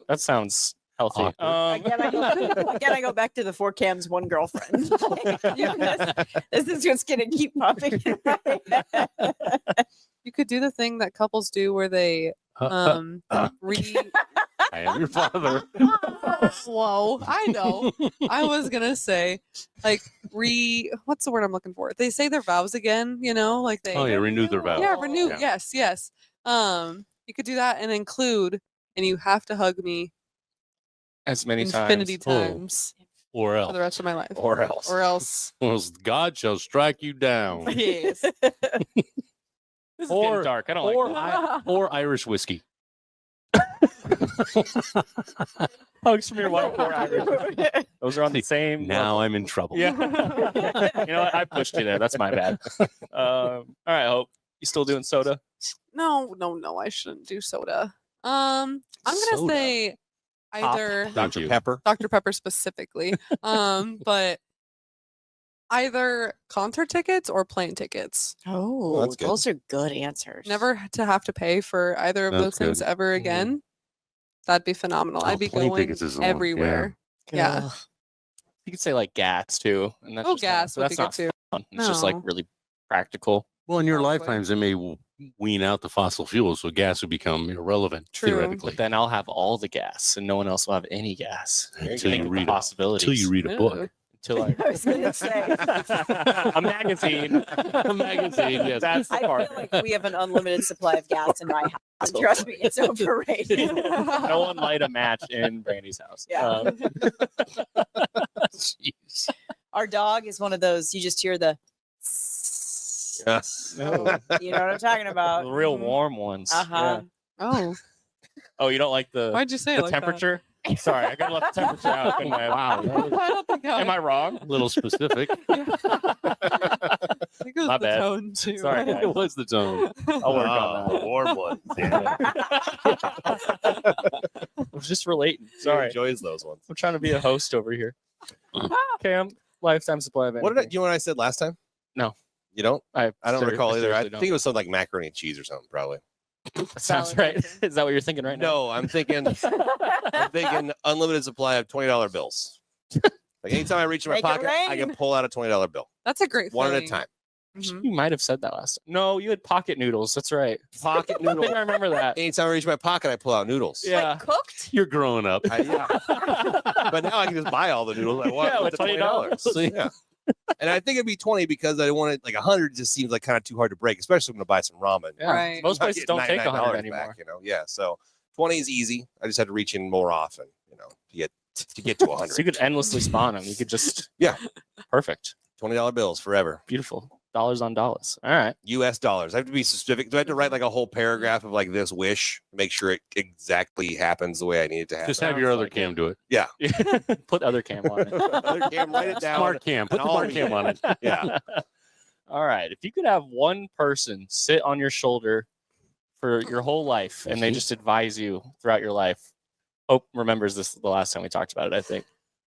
That sounds healthy. Awkward. Again, I go back to the 4 cams, 1 girlfriend. This is just gonna keep popping. in my head. You could do the thing that couples do where they read. I am your father. Whoa, I know. I was gonna say, like, what's the word I'm looking for? They say their vows again, you know, like they. Oh, yeah, renew their vows. Yeah, renew. Yeah. Yes, yes. You could do that and include, and you have to hug me As many infinity times. times Or for else. the rest of my life. Or else. Or else. Or else God shall strike you down. Yes. This is Or- getting dark. I don't or, like this. or Irish whiskey. Hugs from your wife or Irish. Those are on the same. Now I'm in trouble. Yeah. You know what? I pushed you there. That's my bad. All right, Hope. You still doing soda? No, I shouldn't do soda. I'm gonna Soda. say either Thank you. Dr. Pepper. Dr. Pepper specifically. But Either concert tickets or plane tickets. Oh, that's good. those are good answers. Never to have to pay for either of That's those things good. ever Mhm. again. That'd be phenomenal. Oh, I'd be plane going tickets is the one, yeah. everywhere. Yeah. Ugh. You could say like gas too, and that's Oh, just gas but would that's be good not too. fun. It's just like No. really practical. Well, in your Probably. lifetimes, they may wean out the fossil fuels, so gas would become irrelevant True. theoretically. But then I'll have all the gas, and no one else will have any gas. There you Until go. you Think of read the it. possibilities. Until you read a book. Ew. Until I I was gonna say. a magazine. A magazine, yes. That's the I part. feel like we have an unlimited supply of gas in my house. And trust me, it's overrated. No one light a match in Brandy's house. Yeah. Jeez. Our dog is one of those. You just hear the. Yeah. No. You know what I'm talking The about? real Mhm. warm ones. Uh huh. Oh, Oh, you don't like the why'd you say it the like that? temperature? Sorry, I gotta let the temperature out. couldn't I? Wow, that was I don't think Am I wrong? a little specific. I think it was My the bad. tone too. Sorry, guys. It was the tone. I'll work on that. Warm one. I was just relating. He Sorry. enjoys those ones. I'm trying to be a host over here. Cam, lifetime supply of What did I, anything. do you know what I said last time? No. You don't? I don't recall either. I seriously think it was something like macaroni and cheese or something, probably. That sounds Valid right. answer. Is that what you're thinking right now? No, I'm thinking unlimited supply of $20 bills. Like anytime I reach in my Make it pocket, I can rain. pull out a $20 bill. That's a great One at a feeling. time. Mhm. You might have said that last time. No, you had pocket noodles. That's right. Pocket I think noodle. I remember that. Anytime I reach my pocket, I pull out noodles. Yeah. Like cooked? You're growing up. Yeah. But now I can just buy all the noodles I want Yeah, with with the $20. $20. Yeah. And I think it'd be 20 because I wanted like 100 just seems like kind of too hard to break, especially when I buy some ramen. Yeah. Right. Most I'm not places getting don't take $99 $100 back, anymore. you know. Yeah. So 20 is easy. I just had to reach in more often, you know, to get to 100. So you could endlessly spawn them. You could just Yeah. Perfect. $20 bills forever. Beautiful. Dollars on dollars. All right. US dollars. I have to be specific. Do I have to write like a whole paragraph of like this wish to make sure it exactly happens the way I need it to happen? Just have your Sounds other like cam do it. Put other cam on it. Other cam, write it down. Smart cam. Put the all smart of cam on it. Yeah. All right. If you could have one person sit on your shoulder for your whole life and they just advise you throughout your life. Hope remembers this the last time we talked about it, I think.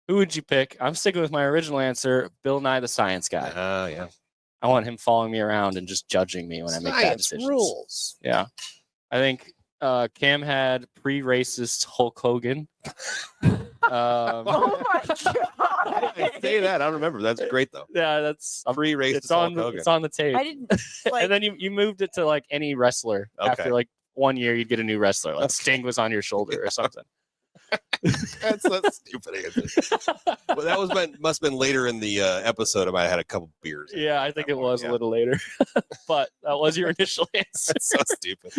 Who would you pick? I'm sticking with my original answer, Bill Nye the Science Guy. Yeah. I want him following me around and just judging me when I make bad Science decisions. rules. Yeah. I think Cam had pre-racist Hulk Hogan. Oh my I god! say that. I don't remember. That's great though. Yeah, that's Free racist it's on Hulk Hogan. it's on the tape. I didn't like. And then you moved it to like any wrestler. Okay. After like 1 year, you'd get a new wrestler. Like Sting was on your shoulder or something. That's a stupid answer. Well, that was must have been later in the episode. I might have had a couple beers. Yeah, I think That it one, was yeah. a little later, but that was your initial answer. That's so stupid.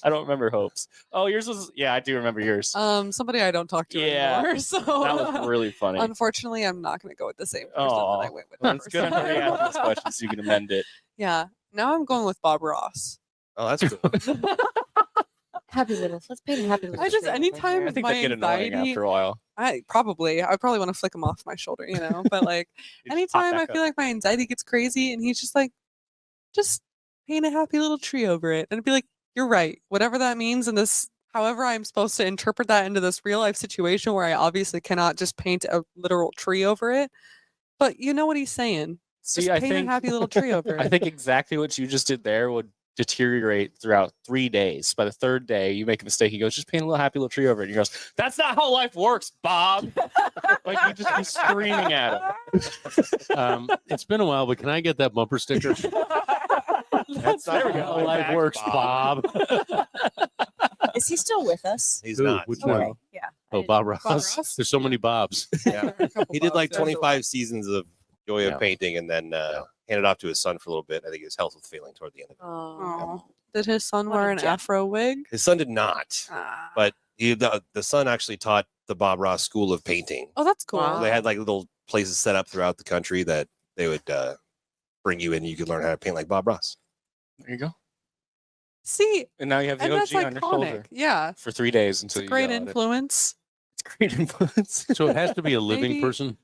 I don't remember Hope's. Oh, yours was. Yeah, I do remember yours. Somebody I don't talk to Yeah. anymore. So That was really funny. unfortunately, I'm not going to go with the same person Aw. that I went with. Well, the it's first good I'm time. already asking this question so you can amend it. Yeah. Now I'm going with Bob Ross. Oh, that's cool. Happy little. Let's paint a happy little. I just tree over anytime here. I think my that get annoying anxiety, after a while. I probably want to flick him off my shoulder, you know. But like You just pop anytime I back feel up. like my anxiety gets crazy, and he's just like, just paint a happy little tree over it, and I'd be like, you're right, whatever that means in this. However, I'm supposed to interpret that into this real life situation where I obviously cannot just paint a literal tree over it. But you know what he's saying. See, Just I paint think a happy little tree over it. I think exactly what you just did there would deteriorate throughout 3 days. By the third day, you make a mistake. He goes, just paint a little happy little tree over it. And he goes, that's not how life works, Bob. Like you just be screaming at him. It's been a while, but can I get that bumper sticker? That's There we go. How life works, Bob. Is he still with us? He's Who? not. Which no. one? Okay, yeah. Oh, Bob Ross. Ross? There's so many Bobs. Yeah. He did like There's a lot. 25 seasons of Joy Yeah. of Painting and then handed off to his son for a little bit. I think his health was failing toward the end of it. Oh. Aw. Did his son What a wear an gem. afro wig? His son did not, Ah. but the son actually taught the Bob Ross School of Painting. Oh, that's cool. Wow. They had like little places set up throughout the country that they would bring you in and you could learn how to paint like Bob Ross. There you go. See, And now you have the and OG that's on your shoulder iconic. Yeah, for 3 days it's until a you great yell at it. influence. It's great influence. So it has to be a living Maybe- person.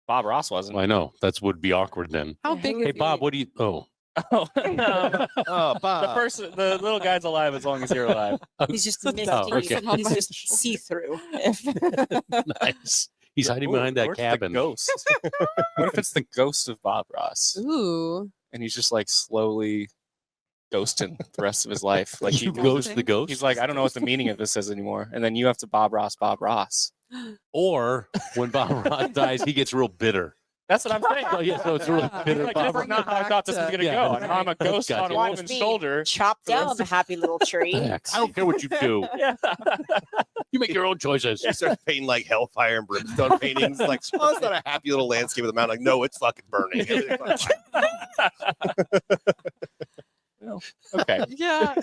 Bob Ross wasn't. I know that would be awkward then. How Yeah, big? who is Hey, Bob, he? what do you? Oh, Oh, no. Oh, The Bob. person, the little guy's alive as long as you're alive. He's just Oh, misty. okay. He's just see through. nice. He's hiding behind Or that it's the cabin. ghost. What if it's the ghost of Bob Ross? Ooh. And he's just like slowly ghosting the rest of his life. Like You ghost the ghost? He's like, I don't know what the meaning of this is anymore. And then you have to Bob Ross. Or when Bob Ross dies, he gets real bitter. That's what I'm saying. So, yeah, so it's a real bitter Like, Bob this is not how I Back thought this was to- going to Yeah, go. right. And I'm a ghost Gotcha. on a Watch woman's me shoulder. chop down the happy little tree. I don't care what you do. Yeah. You make your own choices. She starts painting like hellfire and brimstone paintings. Like, oh, it's not a happy little landscape of the mountain. Like, no, it's fucking burning. Everything's fine. Well, okay. Yeah.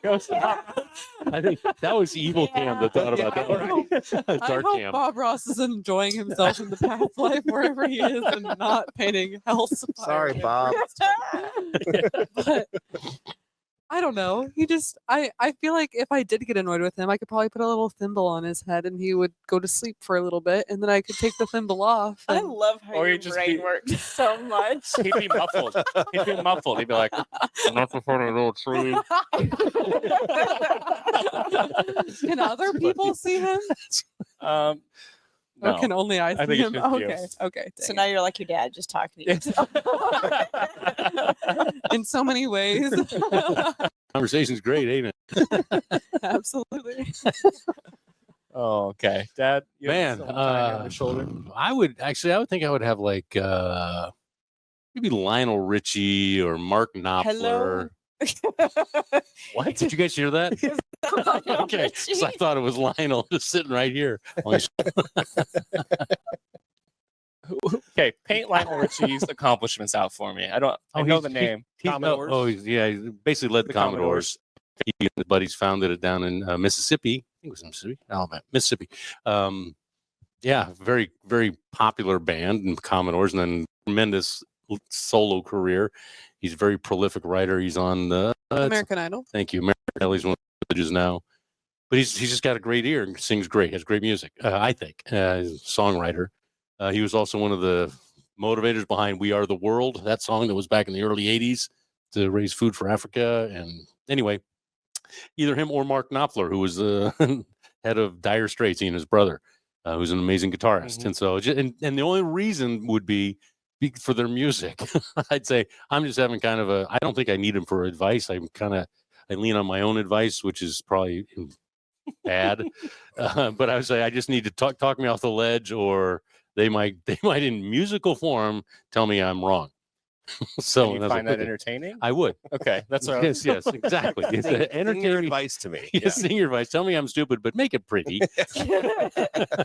Ghost of Bob Ross. I think that was evil Cam that thought about that. I Dark hope Cam. Bob Ross is enjoying himself in the past life wherever he is and not painting hell's Sorry, fire. Bob. But I don't know. I feel like if I did get annoyed with him, I could probably put a little thimble on his head and he would go to sleep for a little bit and then I could take the thimble off. I and- love how Or your you just brain be- works so much. He'd be muffled. He'd be muffled. He'd be like, not the funny little tree. Can other people see him? No. Or can only I see think it's him? just you. Okay. Okay. So dang now you're like your dad, just talking to yourself. it. In so many ways. Conversation's great, ain't it? Absolutely. Oh, okay. Dad, you have Man, someone tiny on your shoulder. I would think I would have like maybe Lionel Richie or Mark Knopfler. What? Did you guys hear that? Okay, because I thought it was Lionel just sitting right here. Okay, paint Lionel Richie's accomplishments out for me. I know the name. Commodores. He basically led the Commodores. He and his buddies founded it down in Mississippi. I think it was in Mississippi, Alabama, Mississippi. Yeah, very, very popular band and Commodores, and then tremendous solo career. He's a very prolific writer. He's on the American Idol. Thank you, American Idol. He's one of the judges now, but he's just got a great ear and sings great. Has great music. I think he's a songwriter. He was also one of the motivators behind "We Are the World," that song that was back in the early '80s to raise food for Africa. And anyway, either him or Mark Knopfler, who was the head of Dire Straits, he and his brother, who's an amazing guitarist. Mhm. And so, and the only reason would be for their music. I'd say I'm just having kind of I don't think I need him for advice. I lean on my own advice, which is probably bad. But I would say I just need to talk me off the ledge, or they might in musical form tell me I'm wrong. So You find that entertaining? I would. Okay, that's what Yes, exactly. It's Sing your entertaining advice to me. Yeah, sing your advice. Tell me I'm stupid, but make it pretty.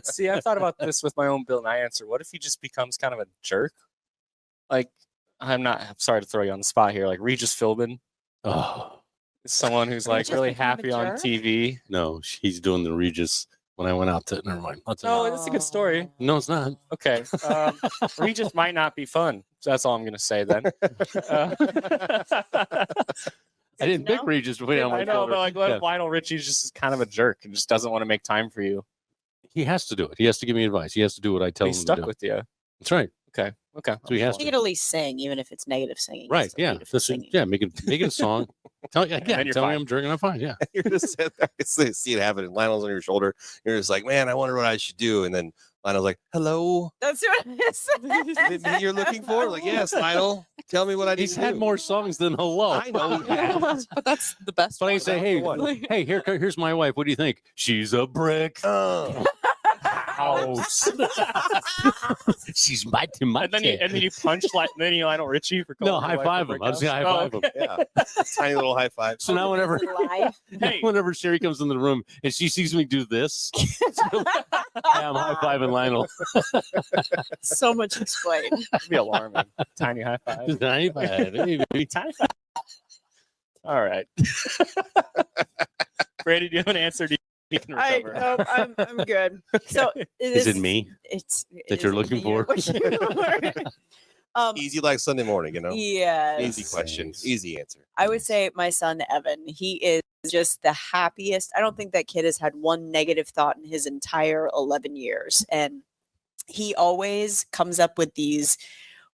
See, I thought about this with my own Bill Nye answer. What if he just becomes kind of a jerk? Like, I'm sorry to throw you on the spot here. Like Regis Philbin Oh is someone who's like Regis really became a happy on jerk? TV. no, he's doing the Regis when I went out to. Never mind. I'll tell you. Oh, that's a good story. No, it's not. Okay, Regis might not be fun. So that's all I'm gonna say then. I didn't pick No? Regis to put it on my I know, shoulder. but like, what Yeah. if Lionel Richie just is kind of a jerk and just doesn't want to make time for you? He has to do it. He has to give me advice. He has to do what I tell He's him stuck to do. with you. That's right. Okay. So he has You to. could at least sing, even if it's negative singing. Right. It's still Yeah. beautiful Listen, singing. yeah. Make it a song. Tell then me you're fine. I'm jerking. I'm fine. Yeah. You're just sitting there, see it happen. And Lionel's on your shoulder. You're just like, man, I wonder what I should do. And then Lionel's like, hello. That's what it is. Is it me you're looking for? Like, yes, Lionel. Tell me what I need He's to had do. more songs than hello. I know he has. But that's the best. But I one. say, hey, What? hey, here's my wife. What do you think? She's a brick. Oh. House. She's biting my And then you punch Lionel Richie for No, calling your high wife five a him. brick I was gonna house? high five him. Yeah. Tiny little high five. So now whenever Lie. Hey. whenever Sherry comes in the room and she sees me do this, I'm high fiving Lionel. So much explained. It'd be alarming. Tiny high five. Just high five. Hey, baby. Tiny five. All right. Brady, do you have an answer? You can recover. I'm good. So Is it me? It's that you're looking for? Easy like Sunday morning, you know? Yeah. Easy question. Easy answer. I would say my son Evan. He is just the happiest. I don't think that kid has had one negative thought in his entire 11 years. And he always comes up with these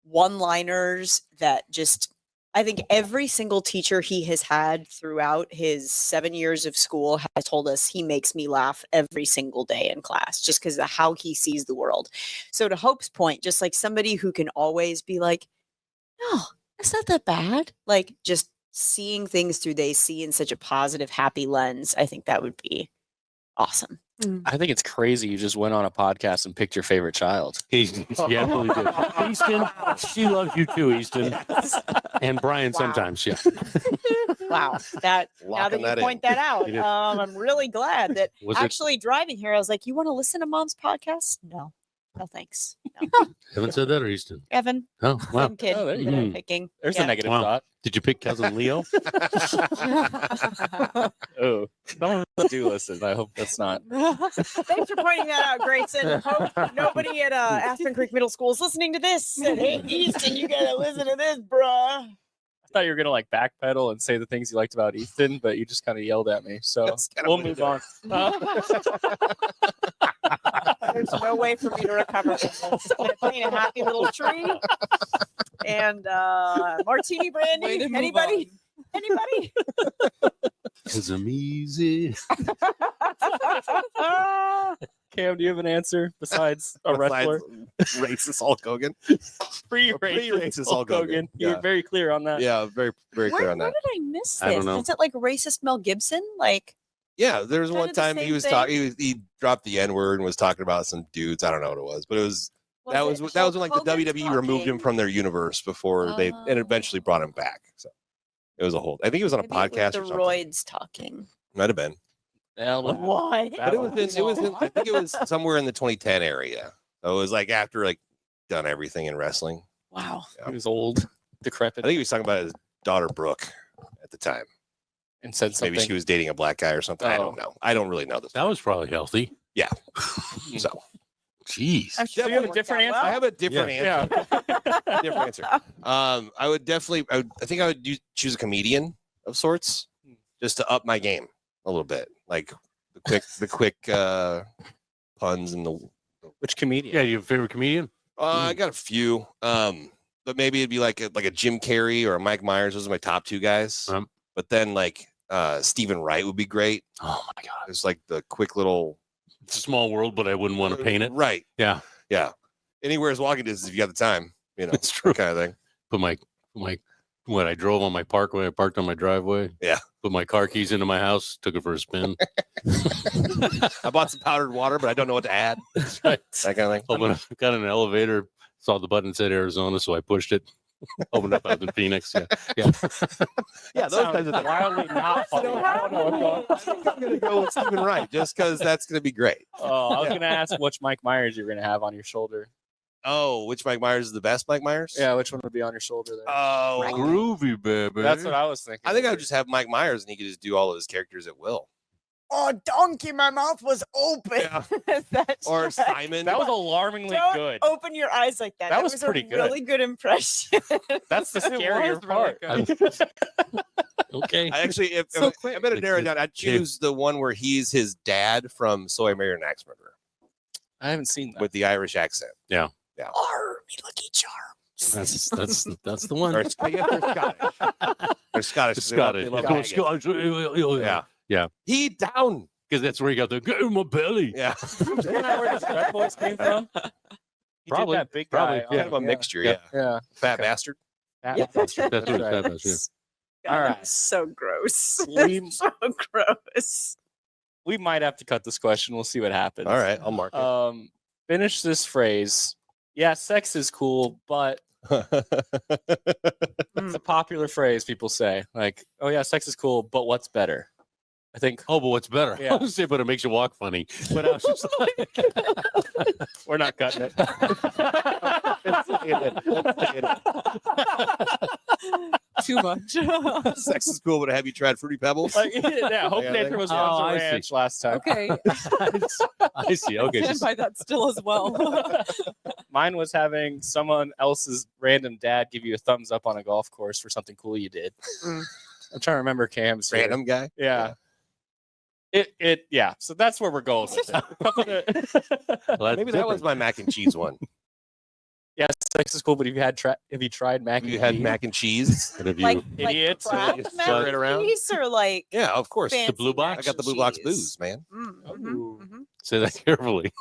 one-liners that just I think every single teacher he has had throughout his 7 years of school has told us he makes me laugh every single day in class just because of how he sees the world. So to Hope's point, just like somebody who can always be like, no, it's not that bad. Like just seeing things through they see in such a positive, happy lens. I think that would be awesome. I think it's crazy you just went on a podcast and picked your favorite child. He absolutely did. Easton, she loves you too, Easton. And Brian Wow. sometimes, yeah. Wow. That now Locking that that you point that out, You did. I'm really glad that Was it- actually driving here, I was like, you want to listen to Mom's podcast? No. No, thanks. No. Haven't said that, or Easton? Evan, Oh, wow. some kid Oh, there you that I'm go. picking. There's Yeah. a negative Wow. thought. Did you pick cousin Leo? Oh, some of them do listen. I hope that's not. Thanks for pointing that out, Grayson. Hope nobody at Aspen Creek Middle School is listening to this. Said, hey, Easton, you gotta listen to this, bruh. I thought you were gonna like backpedal and say the things you liked about Ethan, but you just kind of yelled at me. So That's kinda we'll what he move on. There's no way for me to recover from this. I'm gonna clean a happy little tree. And Martini Way to Brandi. move Anybody? Anybody? Cause I'm easy. Cam, do you have an answer besides a wrestler? Racist Hulk Hogan. Pre-racist Pre-racist Hulk Hulk Hogan. Hogan. You're Yeah. very clear on that. Yeah, very, very clear Where, on where that. did I miss I don't this? know. Is it like racist Mel Gibson? Like, Yeah, there was Kinda one the time he same was thing? talking. He dropped the N word and was talking about some dudes. I don't know what it was, but it was that was it when Hulk like the Hogan WWE removed him talking? from their universe before they and eventually brought him back. So it was a whole. I think he was on a Maybe it was podcast the or something. roids talking. Might have been, Yeah, look, What? but it was in, I think it was somewhere in the 2010 area. So it was like after like done everything in wrestling. Wow. he was old, decrepit, I think he was talking about his daughter Brooke at the time. and said something. Maybe she was dating a black guy or something. I Oh. don't know. I don't really know this. That was probably healthy. So Jeez. I'm So you have a different answer? I have a different answer. Yeah. Different answer. I would definitely. I think I would choose a comedian of sorts, just to up my game a little bit, like the quick puns and the. Which comedian? Yeah, your favorite comedian? I got a few, but maybe it'd be like a Jim Carrey or a Mike Myers. Those are my top two guys. But then like Stephen Wright would be great. Oh my God. It's like the quick little. It's a small world, but I wouldn't want to paint it. Right. Yeah. Yeah. Anywhere is walking distance if you got the time. You know, It's true. kind of thing. Put my when I drove on my parkway, I parked on my driveway. Yeah. Put my car keys into my house, took it for a spin. I bought some powdered water, but I don't know what to add. That's right. That kind of thing. Opened up, got in an elevator, saw the button said Arizona, so I pushed it. Opened up out in Phoenix. Yeah. Yeah. Yeah, those kinds of things. wildly not funny. I don't know what's going on. I think I'm gonna go with Stephen Wright just because that's gonna be great. Oh, I was gonna ask which Mike Myers you're gonna have on your shoulder. Oh, which Mike Myers is the best Mike Myers? Yeah, which one would be on your shoulder there? Oh, Groovy, baby. That's what I was thinking. I think I would just have Mike Myers and he could just do all of his characters at will. Oh, donkey, my mouth was open. Yeah. That's Or right. Simon. that was alarmingly Don't good. open your eyes like that. That was a pretty good. really good impression. That's the It was scarier really part. Okay. I actually, if So I'm quick. gonna narrow it down, I'd choose the one where he's his dad from So I Married an Axe Murderer I haven't seen that. with the Irish accent. Arr, me lucky charm. That's the one. Or I guess they're Scottish. They're Scottish. Scottish. They love Go maggots. Scottish. Yeah. Yeah. He down. Because that's where you got the get in my belly. Yeah. Isn't that where the Strat Boys came from? He Probably, did that big probably, guy. yeah. Kind of a mixture. Yeah. Yeah. Fat bastard. That- Yeah. That's what That's it's right. that is, yeah. All God, right. that's so gross. We- so gross. We might have to cut this question. We'll see what happens. All right. I'll mark it. Finish this phrase. Yeah, sex is cool, but it's a popular phrase people say. Like, oh yeah, sex is cool, but what's better? I think Oh, but what's better? Yeah. I was say, but it makes you walk funny. But I was just like, we're not cutting it. Too much. Sex is cool, but have you tried Fruity Pebbles? Like, yeah, Hope Yeah, Nathan was oh, on I the see. ranch last time. Okay. I see. Okay. Stand by that still as well. Mine was having someone else's random dad give you a thumbs up on a golf course for something cool you did. Mm. I'm trying to remember Cam's here. Random guy. Yeah. Yeah. So that's where we're going with it. A couple of- Well, Maybe that was my mac and cheese one. Yeah, sex is cool, but have you tried mac and You had cheese? mac and cheese. And have you Like Idiot. craft Just mac throw and it around? cheese or like Yeah, of course. fancy blue box? mac I got the and blue box cheese? booze, man. Ooh. say that carefully?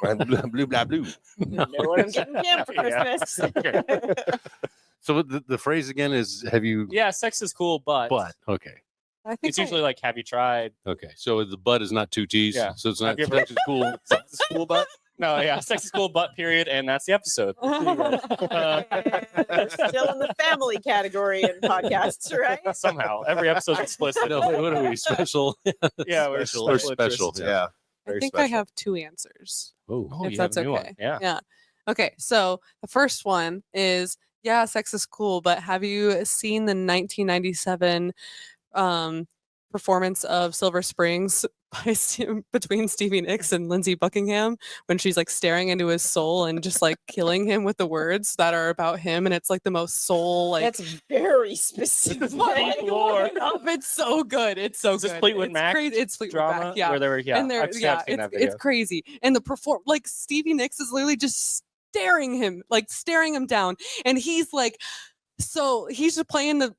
Blue blah blue. You know what I'm getting Cam for Yeah. Christmas. So the phrase again is have you Yeah, sex is cool, but okay. I think it's usually like, have you tried? Okay. So the butt is not two T's. Yeah. So it's not Have you ever- sex is cool. Sex is cool, but no, yeah, sex is cool, but period, and that's the episode. We're still in the family category in podcasts, right? Somehow, every episode's explicit. No, what are we special? Yeah, we're Special. We're special. special. interests. Yeah. I Very think special. I have 2 answers. Oh, Oh, if you that's have a new okay. one. Yeah. Yeah. Okay. So the first one is, yeah, sex is cool, but have you seen the 1997 performance of Silver Springs between Stevie Nicks and Lindsey Buckingham when she's like staring into his soul and just like killing him with the words that are about him, and it's like the most soul like That's very specific. Lord. It's so good. It's so Is this good. Fleetwood It's Mac crazy. It's Fleetwood Drama, Mac. Yeah. where they were, yeah, And I've seen that video. it's crazy. And the like Stevie Nicks is literally just staring him down, and he's like, so he's just playing the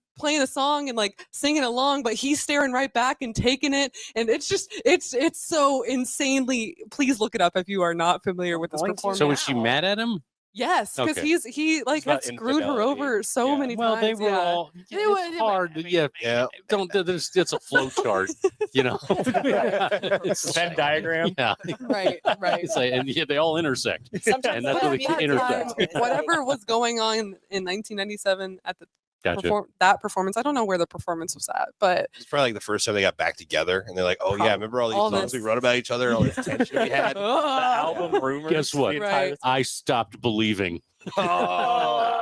song and like singing along, but he's staring right back and taking it, and it's just it's so insanely. Please look it up if you are not familiar with this Going to performance. so was she mad at him? Yes, because Okay. he like about had screwed her infidelity. over so Yeah. many Well, times. they were yeah. all. They were- It's hard. Yeah. Yeah. Don't. It's a flow chart. You know. Venn diagram. Yeah. right. It's like, and yeah, they all intersect. Sometimes And that's where they music intersect. time, Whatever was going on in 1997 at the Gotcha. that performance, I don't know where the performance was at, but It's probably like the first time they got back together, and they're like, "Oh yeah, remember all these All songs we this- wrote about each other, all this tension we had." The album rumors. Guess what? the entire Right. I stopped believing. Oh.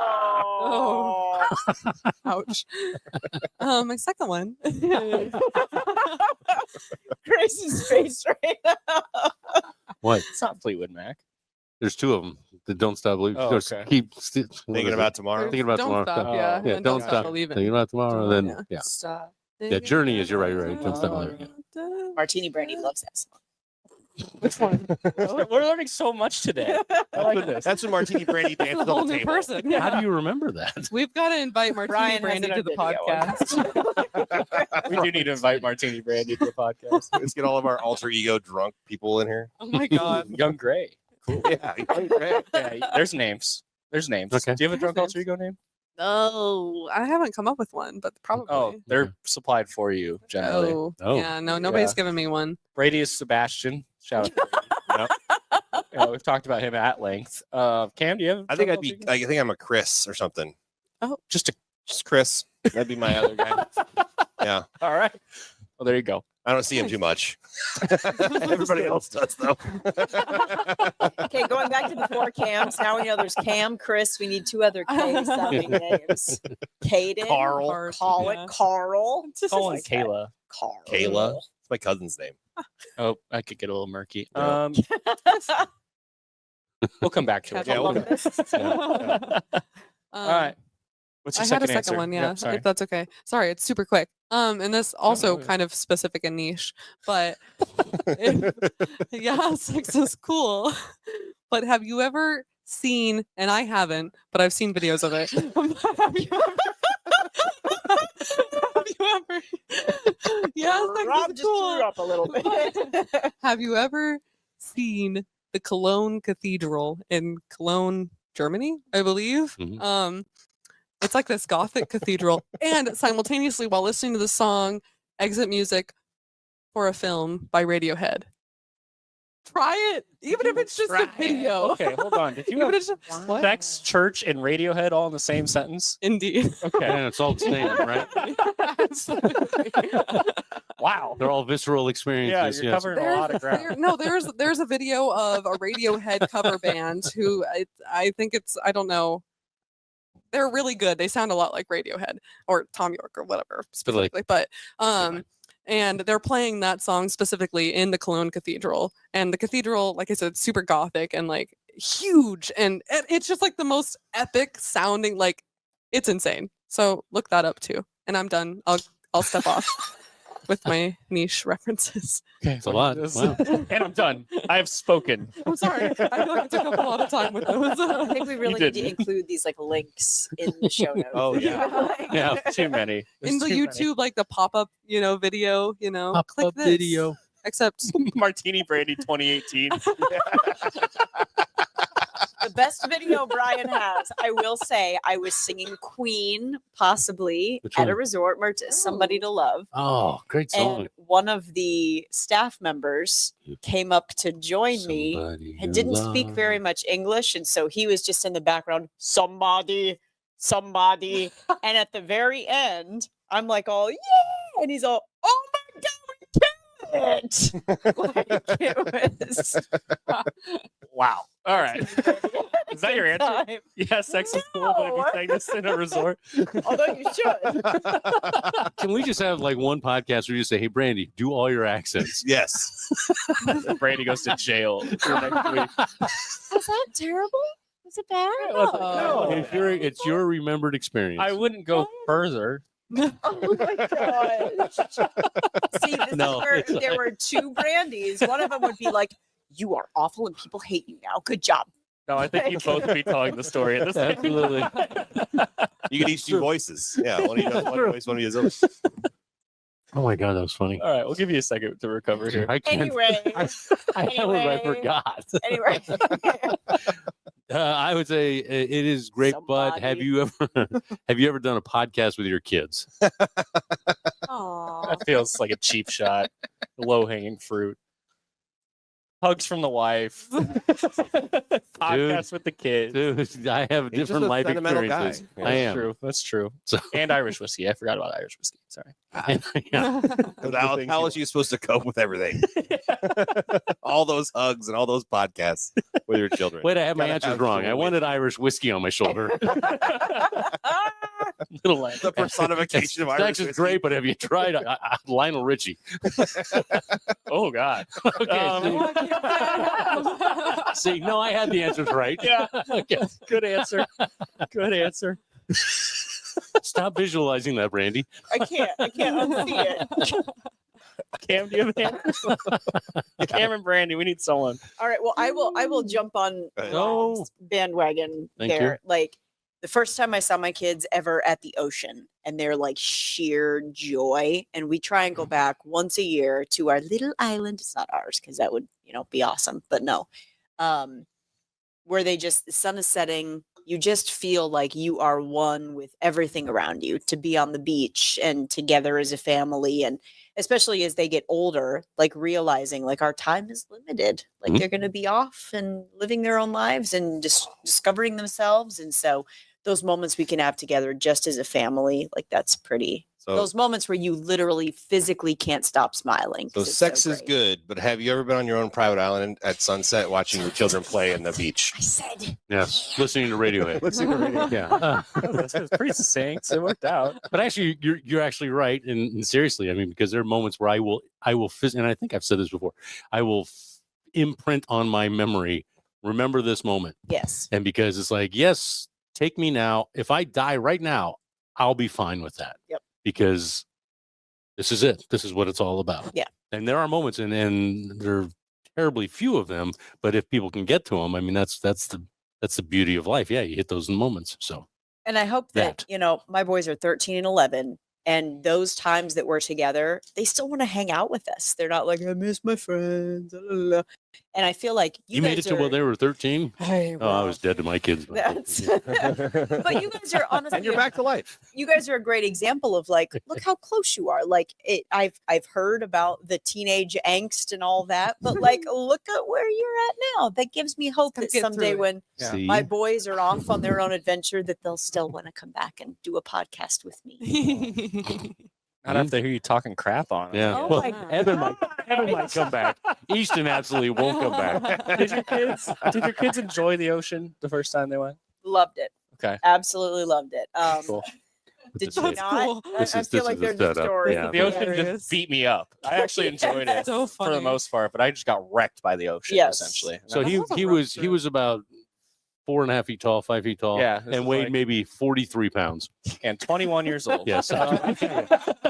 ouch. My second one. Grace's face right now. What? It's not Fleetwood Mac. There's 2 of them that don't stop believing. Oh, Just okay. keep Thinking about tomorrow. thinking about Don't tomorrow. stop, Stop. yeah. Yeah, and don't stop believing. thinking about tomorrow. Then Yeah. yeah. Stop. Yeah, Journey is you're right. Don't stop believing. Martini Brandi loves that song. Which one? We're learning so much today. I like this. That's when Martini Brandi It's a dances whole on the new table. person. How do you remember that? We've got to invite Martini Ryan has Brandi it to on the video. podcast. We do need to invite Martini Brandi to the podcast. Let's get all of our alter ego drunk people in here. Oh my god. Young Gray. Cool. Yeah, great. Yeah, there's names. There's names. Okay. Do you have a drunk There's alter ego name? Oh, I haven't come up with one, but probably. Oh, they're supplied for you generally. Oh. Yeah, no, nobody's Yeah. given me one. Brady is Sebastian. Shout out. To Brady. Yep. We've talked about him at length. Cam, do you have? I think drunk I'd be. alter ego? I think I'm a Chris or something. Just a. Just Chris. That'd be my other guy. Yeah, All right. Well, there you go. I don't see him too much. Everybody else does though. Okay, going back to the 4 Cams. Now we know there's Cam, Chris. We need 2 other K sounding names. Caden, Carl. Call it Carl. Colin Like that. Kayla. Carl. Kayla. It's my cousin's name. Oh, I could get a little murky. Yeah. We'll come back to it. Catch Yeah, all we'll- of this. All right. What's I your had a second second answer? one, yeah, sorry. if that's okay. Sorry, it's super quick. And this also no. kind of specific and niche, but yeah, sex is cool. But have you ever seen, and I haven't, but I've seen videos of it. Have you ever? Yeah, sex Rob is just cool. threw up a little bit. Have you ever seen the Cologne Cathedral in Cologne, Germany, I believe? Mhm. It's like this Gothic cathedral, and simultaneously, while listening to the song "Exit Music" for a film by Radiohead. Try it, even if it's just a video. Okay, hold on. Did you Even have if it's just, what? sex, church, and Radiohead all in the same sentence? Indeed. Okay. Yeah, it's all the same, right? Absolutely. Wow. They're all visceral Yeah, experiences. you're yes. covering a lot of ground. No, there's a video of a Radiohead cover band who I think it's, I don't know. They're really good. They sound a lot like Radiohead or Tom York or whatever specifically, but and they're playing that song specifically in the Cologne Cathedral, and the cathedral, like I said, super Gothic and like huge, and it's just like the most epic sounding, like it's insane. So look that up too. And I'm done. I'll step off. with my niche references. Okay, It's a lot. Wow. And I'm done. I have spoken. I'm sorry. I feel like I took up a lot of time with those. I think we really need to didn't. include these like links in the show notes. Oh, yeah. Yeah, too many. In the YouTube, like the pop-up, video, click this. Video. Except Martini Brandi 2018. The best video Brian has, I will say, I was singing Queen, possibly Which at a one? resort, Somebody to Love. Oh, great song. And one of the staff members came up to join me Somebody and you didn't speak love. very much English. And so he was just in the background, somebody. And at the very end, I'm like, all, yeah. And he's all, oh my God, we killed it. Like it was. Wow. All right. Is that your answer? Time. Yeah, sex is cool, but if you No. sang this in a resort. Although you should. Can we just have like one podcast where you say, "Hey, Brandi, do all your accents"? Yes. Brady goes to jail for next week. Was that terrible? Was it bad? No. It's your remembered experience. I wouldn't go further. Oh my gosh. See, this No, is where it's there were two Brandis. One of them would be like, you are awful and people hate you now. Good job. No, I think you both be telling the story at this point. Absolutely. You can each do voices. Yeah. One of you does one voice, one of you does other. Oh my God, that was funny. All right, we'll give you a second to recover here. I can't. Anyway. I forgot. Anyway. I would say it is great, but have you ever done a podcast with your kids? Aw. That feels like a cheap shot, low hanging fruit. Hugs from the wife. Podcast with the kids. Dude, I have He's just different a life sentimental guy. experiences. Yeah, I That's am. true. That's true. So, And Irish whiskey. I forgot about Irish whiskey. Sorry. yeah. How else are you supposed to cope with everything? All those hugs and all those podcasts with your children. Wait, I have my Gotta answers have wrong. I cool wanted Irish whiskey on my shoulder. Little lamb. the personification of Sex Irish is whiskey. great, but have you tried Lionel Richie? Oh God. Okay. See, no, I had the answers right. Yeah. Okay. Good answer. Good answer. Stop visualizing that, Brandi. I can't unsee it. Cam, do you have an answer? Cam and Brandi, we need someone. All right. Well, I will jump on Oh. Rob's bandwagon Thank there. Like the first time I saw my kids ever at the ocean and their like sheer joy. And we try and go back once a year to our little island. It's not ours because that would, be awesome. But no. Where the sun is setting, you just feel like you are one with everything around you, to be on the beach and together as a family. And especially as they get older, like realizing like our time is limited, like Mhm. they're going to be off and living their own lives and just discovering themselves. And so those moments we can have together just as a family, like that's pretty. So, Those moments where you literally physically can't stop smiling. so 'cause it's sex is great. good, but have you ever been on your own private island at sunset watching your children play in the beach? I said, Yes, listening to Radiohead. Listening to radio. Yeah. That's pretty succinct. It worked out. But actually, you're actually right, and seriously, I mean, because there are moments where I will and I think I've said this before, I will imprint on my memory, remember this moment, yes. and because it's like, yes, take me now. If I die right now, I'll be fine with that. Yep. Because this is it. This is what it's all about. Yeah. And there are moments, and there are terribly few of them. But if people can get to them, I mean, that's the beauty of life. Yeah, you hit those moments. So. And I hope that, my boys are 13 and 11. And those times that we're together, they still want to hang out with us. They're not like, I miss my friends. La, la, la. And I feel like You made it to when they were 13? Hey, Oh, I was dead to my kids. That's but you guys are honestly And you're back to life. you guys are a great example of like, look how close you are. Like I've heard about the teenage angst and all that, but like look at where you're at now. That gives me hope Gotta that get someday through it. when Yeah. See? my boys are off on their own adventure, that they'll still want to come back and do a podcast with me. Not if they hear you talking crap on them. Yeah. Oh Well, my Evan might come back. Easton absolutely won't come back. Did your kids enjoy the ocean the first time they went? Loved it. Okay. Absolutely loved it. Cool. Did This you is- not? cool. I This is feel like the there's a setup, story. yeah. The ocean Hilarious. just beat me up. I actually enjoyed it So for the funny. most part, but I just got wrecked by the ocean Yes. essentially. So That he was a he rough was he trip. was about 4.5 feet tall, 5 feet tall. Yeah, this and is weighed like- maybe 43 pounds. and 21 years old. Yes.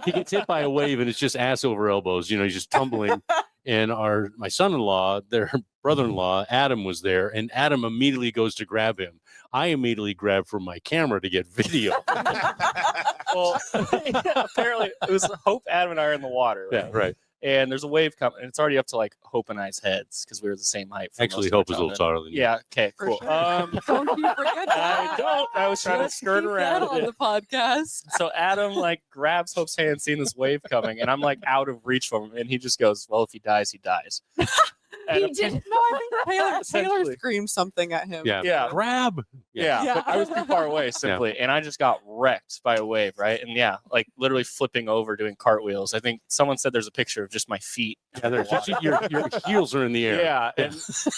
He gets hit by a wave and it's just ass over elbows. You know, he's just tumbling. And my son-in-law, their brother-in-law, Adam, was there, and Adam immediately goes to grab him. I immediately grabbed from my camera to get video. Well, yeah, apparently it was Hope, Adam, and I are in the water. Right? Yeah, right. And there's a wave coming, and it's already up to like Hope and I's heads because we were the same height. For Actually, most of our Hope is a little childhood. taller than you. Yeah. Okay. For Cool. sure. Um, Don't you forget that. I don't. I was trying to Let's skirt keep around that on it. the podcast. So Adam like grabs Hope's hand, seeing this wave coming, and I'm like out of reach from him, and he just goes, "Well, if he dies, he dies." And He did. No, I think Taylor Essentially. screamed something at him. yeah. Yeah. Grab. Yeah, Yeah. but I was too far away simply, and I just got wrecked by a wave, right? And yeah, like literally flipping over, doing cartwheels. I think someone said there's a picture of just my feet. Yeah, there's just, your heels are in the air. Yeah,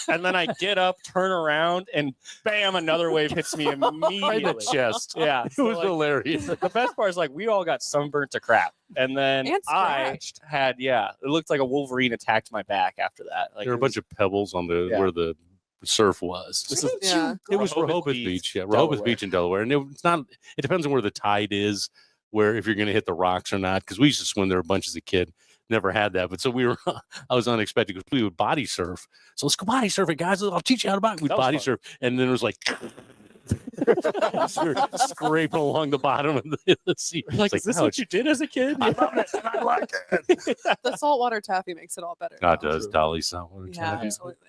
and then I get up, turn around, and bam, another wave hits me Right in the immediately. chest. Yeah, It so, was like, hilarious. the best part is like we all got sunburnt to crap, and then And I scratched. had it looked like a Wolverine attacked my back after that. Like There were a bunch of pebbles on the Yeah. where the surf was. This is Yeah. It was Rehoboth Rehoboth Beach, Beach. Yeah, Delaware. Rehoboth Beach in Delaware. And it's not, it depends on where the tide is, where if you're going to hit the rocks or not. Because we used to swim there a bunch as a kid. Never had that. But so I was unexpected because we would body surf. So let's go body surfing, guys. I'll teach you how to body. We'd That was body fun. surf. And then it was like, scraping along the bottom of the sea. like, It's is this "Ouch." what you did as a kid? I love it. And I like it. The saltwater taffy makes it all better. God now. does, Dolly. So Yeah, absolutely.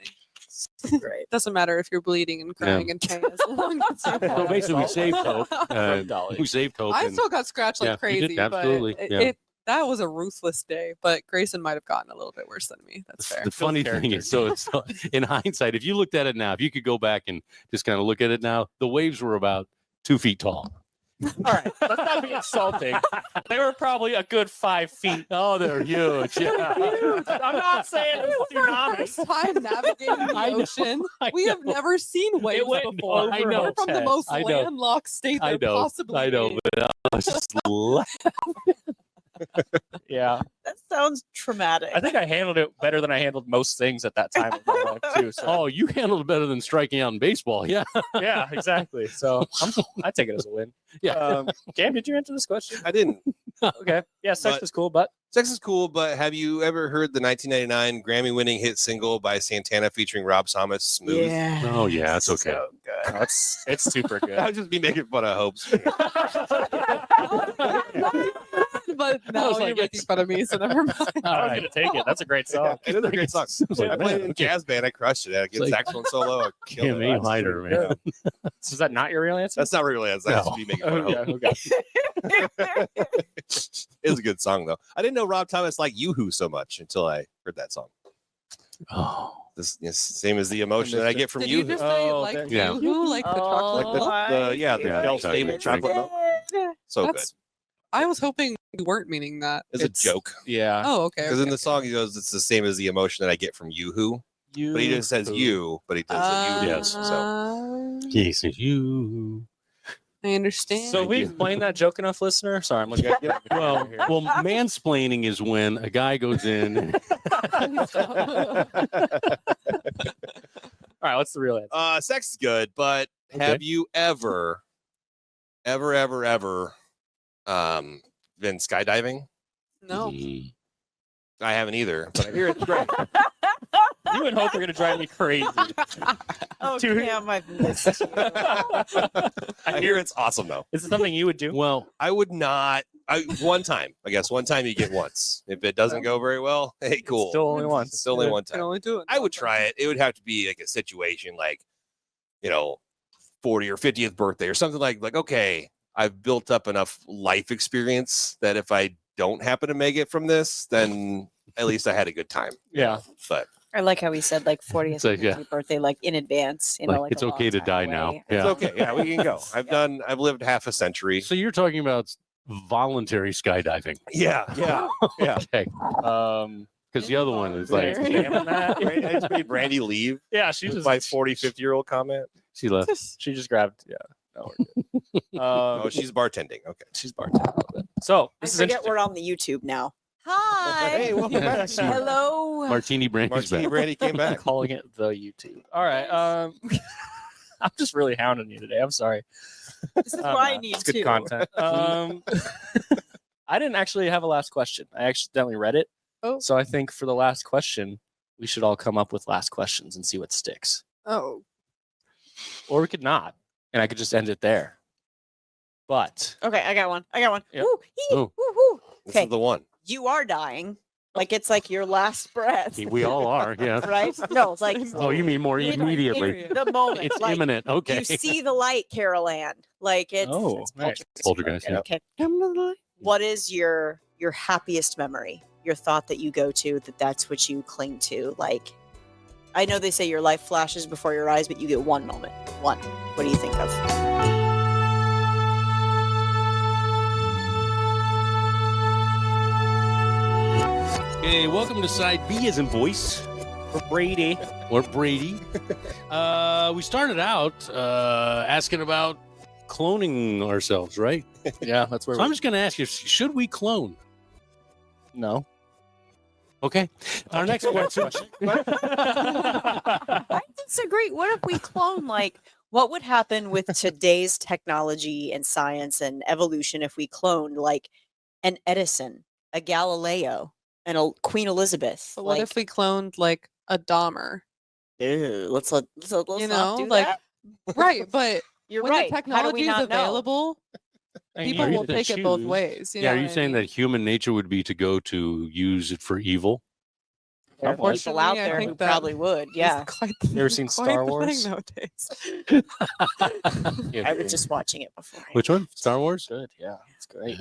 Great. Doesn't matter if you're bleeding and crying and pain as long as you're So basically, we saved Hope. From Dolly. We saved Hope. I and- still got scratched like Yeah, you crazy, did, absolutely, but yeah. that was a ruthless day. But Grayson might have gotten a little bit worse than me. That's fair. The funny thing is, so it's in hindsight, if you looked at it now, if you could go back and just kind of look at it now, the waves were about 2 feet tall. All right, let's not be insulting. They were probably a good 5 feet. Oh, they're huge. Yeah. I'm not saying it was This was our tsunamis. first time navigating the I know, ocean. I We have know. never seen waves went before. over I know. We're from the head. most I know. landlocked state I there know. possibly I know, is. but I was just laughing. Yeah, That sounds traumatic. I think I handled it better than I handled most things at that time of my life too. So Oh, you handled it better than striking out in baseball. Yeah. yeah, exactly. So I take it as a win. Yeah. Cam, did you answer this question? I didn't. Okay. Yeah, sex But- is cool, but Sex is cool, but have you ever heard the 1999 Grammy-winning hit single by Santana featuring Rob Thomas, "Smooth"? yeah. Oh, yeah, that's okay. So good. it's super good. I would just be making fun of Hope's. But now was you're like, making fun of me, so never mind. I was gonna take it. That's a great song. It is a great song. I played it in Okay. jazz band. I crushed it. I get Like- saxophone solo. I killed Damn, it. me That's hider, pretty man. good. So is that not your real answer? That's not really. That's just No. me making fun of Oh, Hope. yeah, okay. It was a good song though. I didn't know Rob Thomas liked Yoo-Hoo so much until I heard that song. Oh, This is same as the emotion that I get from Did you Yoo-Hoo. just say Oh, like okay. Yeah. Yoo-hoo, like the chocolate? Like the Yeah, shelf-stable chocolate milk. So good. That's. I was hoping you weren't meaning that. It's a joke. Yeah. Oh, okay. Because in okay, the song he goes, "It's the same as the emotion that I get from Yoo-Hoo," but he just says "you," but he does the "you." Yes. So yes, you. I understand. So we explained that joke enough, listener. Sorry, I'm looking at you. Well, mansplaining is when a guy goes in. All right, what's the real answer? Sex is good, but have you ever been skydiving? no. I haven't either, but I hear it's great. You and Hope are gonna drive me crazy. Oh, Dude. damn, I've missed you. I hear it's awesome though. Is it something you would do? Well, I would not. One time, I guess. One time you get once. If it doesn't go very well, hey, cool. Still only once. Still only one Can time. only do it. I would try it. It would have to be like a situation like, 40 or 50th birthday or something like okay, I've built up enough life experience that if I don't happen to make it from this, then at least I had a good time. Yeah. But I like how he said like 40th So, yeah. birthday, like in advance. You know, like, like it's a okay long to time die away. now. it's Yeah. okay. Yeah, we can go. I've lived half a century. So you're talking about voluntary skydiving. Yeah. Yeah. Okay. Um. Because the other one is like, Jamming that. I just made Brandi leave. Yeah, she just My 40, 50-year-old comment. she left. she just grabbed. Yeah. No, we're good. Oh, she's bartending. Okay. she's bartending a little bit. So I this is forget interesting. we're on the YouTube now. Hi. Hey, welcome back. Hello. Martini Brandi's Martini back. Brandi came back. calling it the YouTube. All right. I'm just really hounding you today. I'm sorry. This is why I need it's good to. content. I didn't actually have a last question. I accidentally read it. Oh. So I think for the last question, we should all come up with last questions and see what sticks. Oh. Or we could not, and I could just end it there. But Okay, I got one. Yep. Woo, Oh. woo, woo. This Okay, is the one. you are dying. Like it's like your last breath. We all are, yeah. Right? No, it's like Oh, you mean more It's- immediately? it's the moment. It's like, imminent. Okay. You see the light, Carol Ann. Like it's, it's right. Poltergeist, yeah. Okay. What is your happiest memory? Your thought that you go to, that's what you cling to. Like, I know they say your life flashes before your eyes, but you get one moment. One. What do you think of? Okay, welcome to Side B as in voice. For Brady. Or Brady. We started out asking about cloning ourselves, right? Yeah, that's where So I'm just going to ask you, should we clone? No. Okay. Our next question. I disagree. What if we clone, like, what would happen with today's technology and science and evolution if we cloned, like, an Edison, a Galileo, and a Queen Elizabeth? But what like, if we cloned like a Dahmer? ew, let's You not know, do like- that. Right, but You're when right. the How do technology we is not know? available, people you will to take it both choose. ways. You Yeah, know are you what I saying mean? that human nature would be to go to use it for evil? There are people Unfortunately, out I there who think that probably would. It's Yeah. quite You ever seen quite Star the thing Wars? nowadays. I was just watching it before. Which one? Star Wars? Good. Yeah, it's great.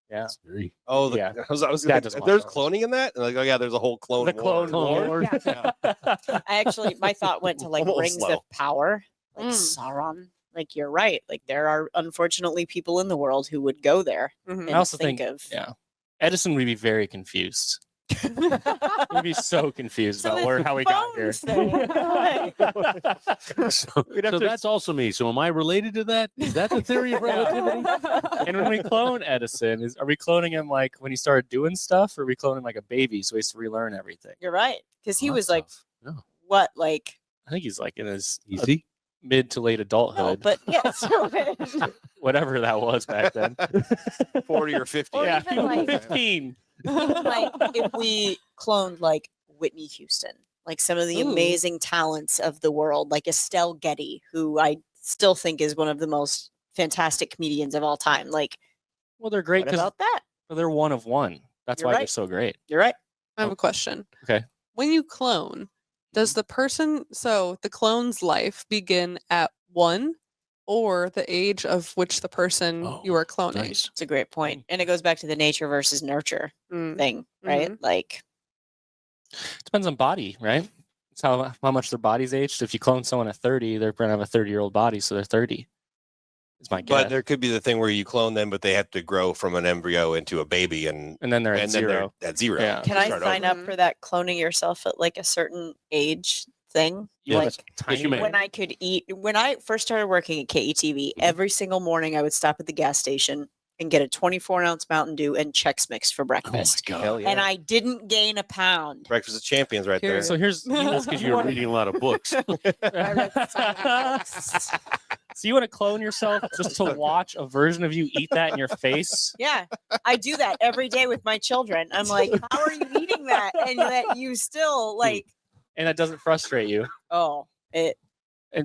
Yeah. It's very... Oh, Yeah. I was Dad like, doesn't watch there's Star cloning in that? And like, oh yeah, there's a whole clone The Clone war. War. Yeah. I actually, my thought went to like I'm a little Rings slow. of Power, like Mm. Sauron. Like you're right. Like there are unfortunately people in the world who would go there Mhm. and I also think think, of. yeah, Edison would be very confused. He'd be so confused So about this how we got here. phones thing, like- So, We'd have so to- that's also me. So am I related to that? Is that the theory of relativity? And when we clone Edison, are we cloning him like when he started doing stuff, or are we cloning him like a baby so he has to relearn everything? You're right. Because he Well, was that's like, tough. No. what, like, I think he's like in his Easy. mid to late no, adulthood, but yes. whatever that was back then. 40 or 50. Or Yeah, even like- 15. like if we cloned like Whitney Houston, like some of the Ooh. amazing talents of the world, like Estelle Getty, who I still think is one of the most fantastic comedians of all time. Like, Well, they're great what because about that? they're one of one. That's You're why they're right. so great. You're right. I have a question. Okay. When you clone, does the person, so the clone's life begin at 1 or the age of which the person you are cloning? Nice. It's a great point. And it goes back to the nature versus nurture Mm. thing, right? Like, Depends on body, right? It's how much their body's aged. If you clone someone at 30, they're going to have a 30-year-old body, so they're 30. Is my guess. But there could be the thing where you clone them, but they have to grow from an embryo into a baby, and and then they're at and then zero. they're at zero. Yeah. can I Start sign over. up for that cloning yourself at like a certain age thing? You have Like, a tiny you may. when I could eat, when I first started working at KETV, every single morning I would stop at the gas station and get a 24-ounce Mountain Dew and Chex Mix for Oh my breakfast. God. Hell yeah. And I didn't gain a pound. Breakfast of champions, right Here. there. So here's That's because you're reading a lot of books. I read so many books. So you want to clone yourself just to watch a version of you eat that in your face? Yeah, I do that every day with my children. I'm like, how are you eating that? And that you still like, And that doesn't frustrate you. oh, it.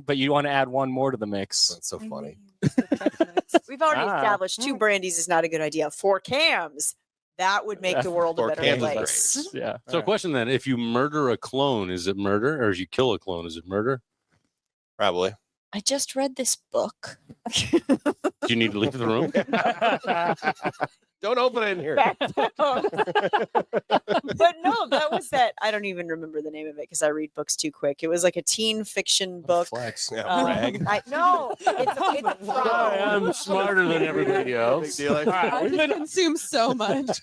But you want to add one more to the mix. That's so funny. We've already Ah. established 2 brandies is not a good idea. 4 cams, that would make the world a 4 better cams is place. Yeah. So, question then: if you murder a clone, is it murder, or if you kill a clone, is it murder? Probably. I just read this book. Do you need to leave the room? Don't open it in here. But no, that was that. I don't even remember the name of it because I read books too quick. It was like a teen fiction book. Flex. Yeah, Um, brag. no, it's Hi, I'm smarter than everybody Big else. deal. All right, I we've just been, consume so much.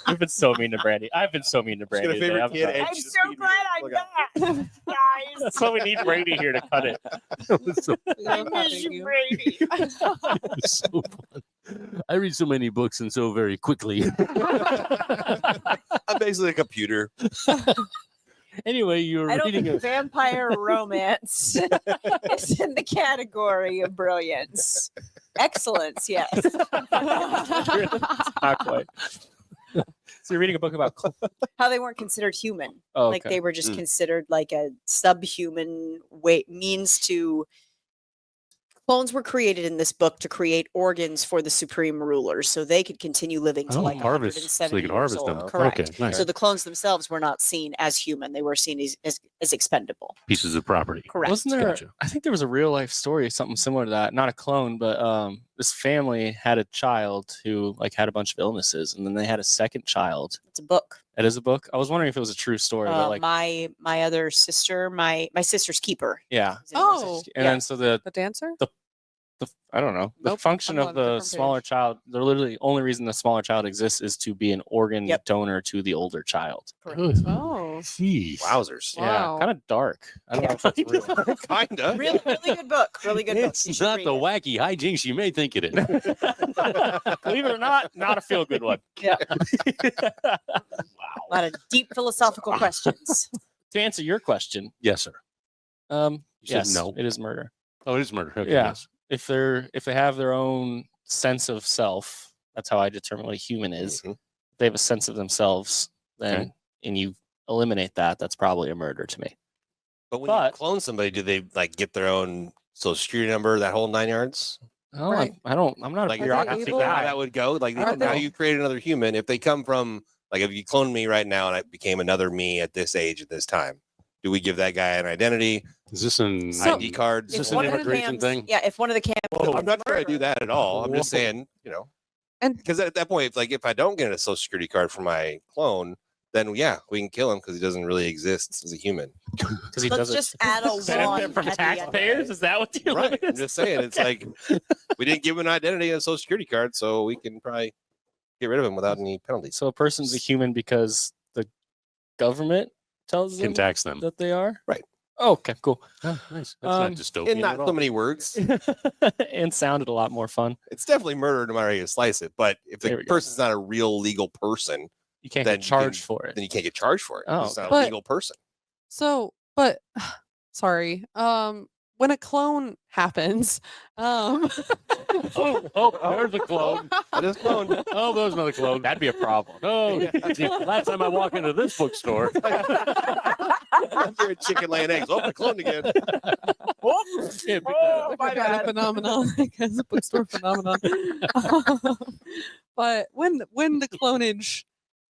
we've been so mean to Brandi. I've been so mean to She's got a Brandi. favorite today. kid, I'm and I'm she's so feeding glad it. I'm Look at- back, guys. That's why we need Brady here to cut it. I miss you, Brady. It's so fun. I read so many books and so very quickly. I'm basically a computer. Anyway, you were I don't reading think a vampire romance is in the category of brilliance. Excellence, yes. Not quite. So you're reading a book about How they weren't considered human. oh, Like okay. they were just considered like a subhuman means to. Clones were created in this book to create organs for the supreme rulers, so they could continue living to like harvest, so 170 they could years harvest old. them. Correct. Okay, nice. So the clones themselves were not seen as human; they were seen as expendable. Pieces of property. Correct. Wasn't there? Gotcha. I think there was a real life story, something similar to that. Not a clone, but this family had a child who like had a bunch of illnesses, and then they had a second child. It's a book. It is a book. I was wondering if it was a true story, but like my other sister, my sister's keeper. yeah. His name was- Oh, And yeah. then so the dancer? I don't know. The Nope, function I'm of on a the different smaller page. child, the literally only reason the smaller child exists is to be an organ Yep. donor to the older child. Correct. Oh. Jeez. Wowzers. Wow. Yeah, kind of dark. I don't know if that's real. Kinda. Really, really good book. Really good book. You It's should not read the it. wacky hijinks you may think it is. Believe it or not a feel good one. Yeah. A lot of deep philosophical questions. To answer your question, Yes, sir. You said yes, no. it is murder. Oh, it is murder. Okay, Yeah. yes. If they have their own sense of self, that's how I determine what a human is. Mhm. If they have a sense of themselves, then Okay. and you eliminate that, that's probably a murder to me. But when you clone somebody, do they like get their own social security number, that whole 9 yards? Oh, Right. I'm not Like, a is bureaucracy able- how guy. that would go? Like, Are now they- you create another human. If they come from, like, if you cloned me right now and I became another me at this age at this time, do we give that guy an identity, Is this an So- ID cards? Is this If an one of the immigration cams- thing? Yeah, if one of the cams. I'm not trying to do that at all. I'm just Whoa. saying, And- because at that point, like, if I don't get a social security card for my clone, then yeah, we can kill him because he doesn't really exist as a human. Because he Let's does just add a benefit one from at the end. taxpayers. Is that what you Right. I'm just saying, it's like we didn't give him an identity and a social security card, so we can probably get rid of him without any penalties. So a person's a human because the government tells Can them tax them. that they are? Right. Oh, okay, cool. Oh, nice. That's not Um, dystopian In not at so all. many words, And sounded a lot more fun. it's definitely murder no matter how you slice it. But if There the we go. person's not a real legal person, You can't Then get you charged can- for it. then you can't get charged for it. Oh, It's not a okay. legal person. So, but sorry. When a clone happens, Oh, there's a clone. I just cloned. Oh, there's another clone. That'd be a problem. Oh, gee, last time I walk into this bookstore. You're a chicken laying eggs. Oh, I cloned again. Yeah, Oh, my I've got a bad. phenomenon, I guess, a bookstore phenomenon. But when the clonage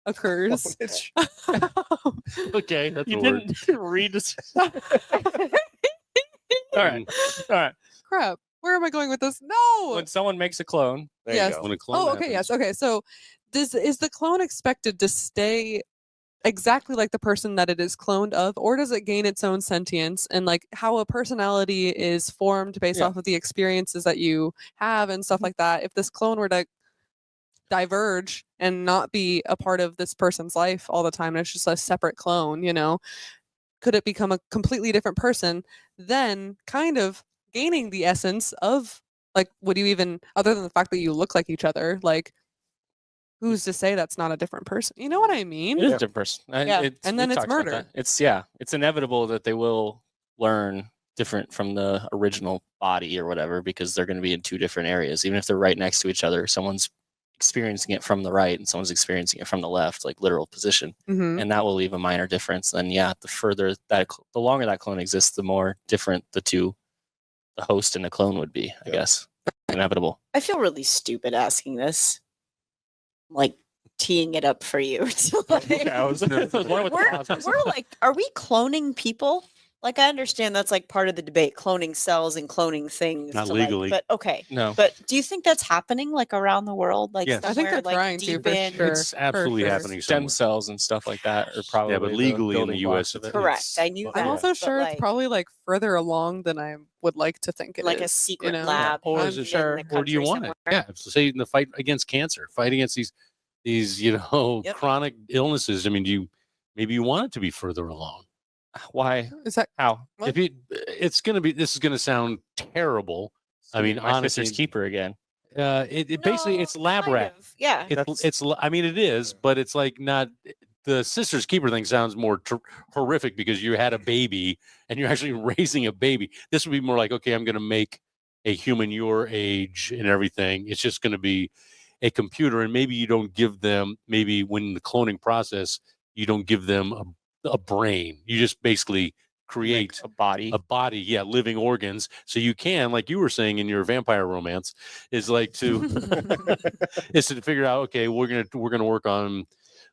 occurs, okay, that's You a word. didn't read this. All right. All right. crap, where am I going with this? No. When someone makes a clone, There Yes. you go. When a clone Oh, okay, yes, okay. So, is the clone expected to stay exactly like the person that it is cloned of, or does it gain its own sentience and like how a personality is formed based Yeah. off of the experiences that you have and stuff like that? If this clone were to diverge and not be a part of this person's life all the time, and it's just a separate clone, could it become a completely different person? Then, kind of gaining the essence of like, would you even, other than the fact that you look like each other, like, who's to say that's not a different person? You know what I mean? it is a different person. Yeah. And then we it's talked about murder. that. It's inevitable that they will learn different from the original body or whatever because they're going to be in two different areas, even if they're right next to each other. Someone's experiencing it from the right and someone's experiencing it from the left, like literal position, Mhm. and that will leave a minor difference. Then the longer that clone exists, the more different the host and the clone would be. I guess inevitable. I feel really stupid asking this. Like teeing it up for you. to, like- we're like, are we cloning people? Like, I understand that's like part of the debate, cloning cells and cloning things. Not to, like- legally. but okay. No. But do you think that's happening like around the world? Like, Yes. I think somewhere, they're like, trying to, deep for in? sure. It's absolutely sure. happening Stem somewhere. cells and stuff like that are probably Yeah, but legally in the building US, blocks of it. Correct. it's- I knew I'm that. I'm also but, sure like, it's probably like further along than I would like to think it is. like a secret know? lab. Or I'm is it- sure. Or do you want it? Yeah, say in the fight against cancer, fight against these Yep. chronic illnesses. I mean, maybe you want it to be further along. Why? Is that How? What? If this is going to sound terrible. I mean, my honestly, sister's keeper again. it basically it's lab kind rat. of, Yeah. It's I mean it is, but it's like not. the sister's keeper thing sounds more horrific because you had a baby and you're actually raising a baby. This would be more like, okay, I'm going to make a human your age and everything. It's just going to be a computer, and maybe you don't give them, maybe when the cloning process, you don't give them a brain. You just basically create a body. Yeah, living organs. So you can, like you were saying in your vampire romance, is like to is to figure out, okay, we're gonna work on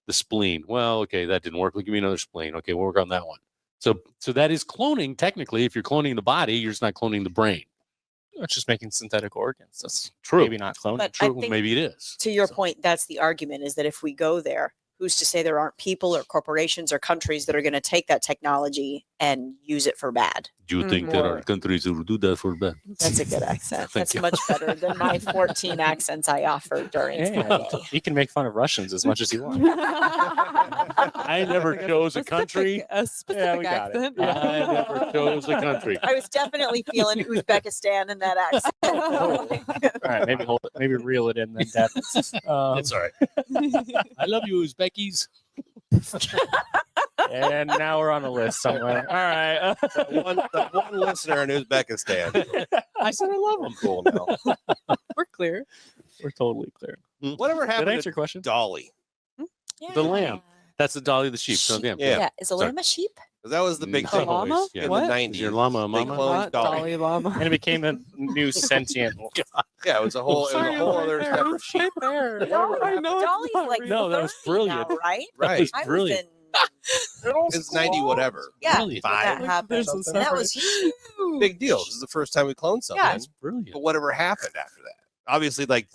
the spleen. Well, okay, that didn't work. We'll give me another spleen. Okay, we'll work on that one. So that is cloning. Technically, if you're cloning the body, you're just not cloning the brain. It's just making synthetic organs. That's True. Maybe not cloning. But I True. think, Maybe it is. to your point, that's the argument, is that if we go there, who's to say there aren't people or corporations or countries that are going to take that technology and use it for bad? Do you think there are countries who will do that for bad? That's a good accent. Thank That's you. much better than my 14 accents I offered during Yeah, you can make fun of Russians as much as you want. I never chose a country. A specific we got it. accent. I never chose a country. I was definitely feeling Uzbekistan in that accent. All right, maybe reel it in then, Dad. It's all right. I love you, Uzbekis. And now we're on a list somewhere. All right. The one listener in Uzbekistan. I said I love them. Cool now. We're clear. We're totally clear. Whatever Did I happened answer to your question? Dolly? The lamb. That's the Dolly the sheep. So, Sheep. yeah. Yeah. Is a lamb a sheep? 'Cause that was the big No. thing Llama? Yeah. in What? the Is 90s. your llama a They mama? cloned Not Dolly. Dalai Lama. And it became a new sentient. Yeah, it was a whole other There, separate it's sheep. right there. No, I know it's Dolly's not like real. No, that was 30 brilliant. now, right? Right. I brilliant. was in It's 90 whatever. Yeah, Brilliant. when that Five. happened. There's a And that was huge. Big deal. This is the first time we cloned something. Yeah. That's brilliant. But whatever happened after that? Obviously, like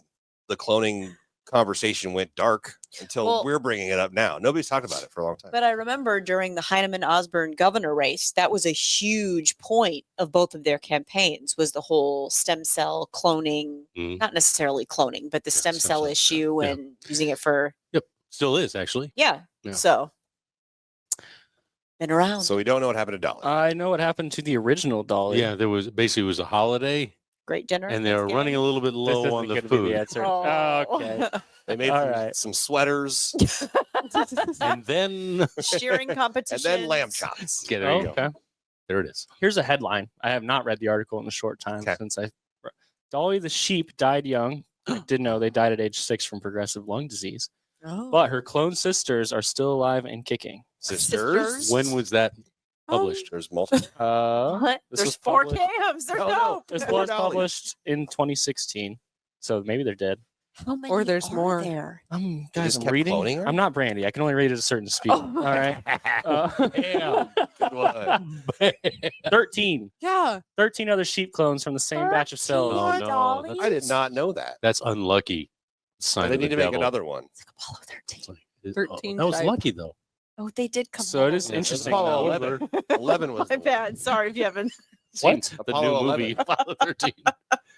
the cloning conversation went dark until Well- we're bringing it up now. Nobody's talked about it for a long time. But I remember during the Heinemann Osborne governor race, that was a huge point of both of their campaigns, was the whole stem cell cloning, Mhm. not necessarily cloning, but the stem stem cell cell, issue yeah. and using it for, Still is, actually. yeah. Yeah. So, been around. So we don't know what happened to Dolly. I know what happened to the original Dolly. Yeah, there was basically, it was a holiday, Great dinner. and they were running a little bit This low isn't on the gonna be food. answer. Oh. Okay. They made All some, right. some sweaters And then, Shearing and competition. then lamb chops. yeah, there you go. Okay. There it is. Here's a headline. I have not read the article in a short time Okay. since Dolly the sheep died young. I didn't know they died at age 6 from progressive lung disease. Oh. But her clone sisters are still alive and kicking. Sisters? When was that published? There's multiple. What? This There's was 4 published- cams. There's No, no. no. This Poor was Dolly. published in 2016. So maybe they're dead. How many Or there's are more. there? Guys, just I'm kept reading. cloning her? I'm not Brandi. I can only read at a certain speed. Oh. All right. Damn. Good one. 13. Yeah. 13 other sheep clones from the same batch of cells. Oh, Poor no, Dolly. I did not know that. That's unlucky. Sign They of the need to make devil. another one. It's like Apollo 13. It's like- it- 13 that was type. lucky, though. Oh, they did come So it out. is interesting. Apollo though. 11. 11 was My the one. bad. Sorry if you haven't. Seen the Apollo new 11. movie, Apollo 13.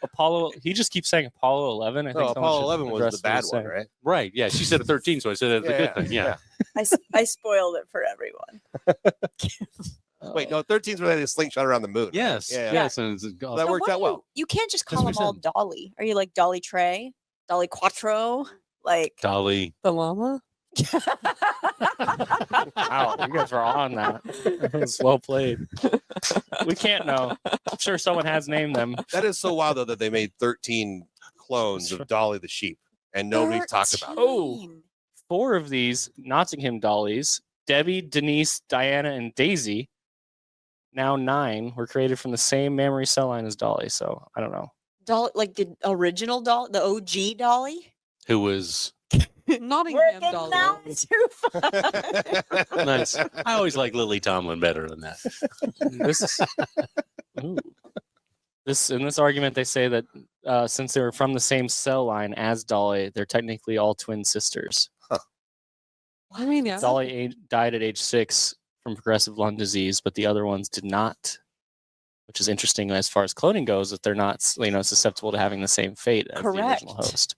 Apollo. He just keeps saying Apollo 11. I think No, someone Apollo should 11 was address the bad what he's one, saying. right? Right. Yeah. She said a 13, so I said that's a good thing. Yeah. I spoiled it for everyone. Wait, no, 13's where they had a slingshot around the moon. Yes. Yeah. Yes. And it's, That So worked what out do well. You can't just That's call what them we all said. Dolly. Are you like Dolly Trey? Dolly Quattro? Like. Dolly. The llama? Wow, you guys were on that. That was well played. We can't know. I'm sure someone has named them. That is so wild, though, that they made 13 clones of Dolly the sheep, and nobody's talked about it. Oh. 13. 4 of these Nottingham Dollies, Debbie, Denise, Diana, and Daisy, now 9, were created from the same mammary cell line as Dolly. So I don't know. Dolly, like the original Dolly, the OG Dolly? Who was Nottingham Working Dolly. now too far. nice. I always like Lily Tomlin better than that. This, ooh. In this argument, they say that since they were from the same cell line as Dolly, they're technically all twin sisters. I mean, yeah. Dolly died at age 6 from progressive lung disease, but the other ones did not, which is interesting as far as cloning goes, that they're not, susceptible to having the same fate as the original Correct. host.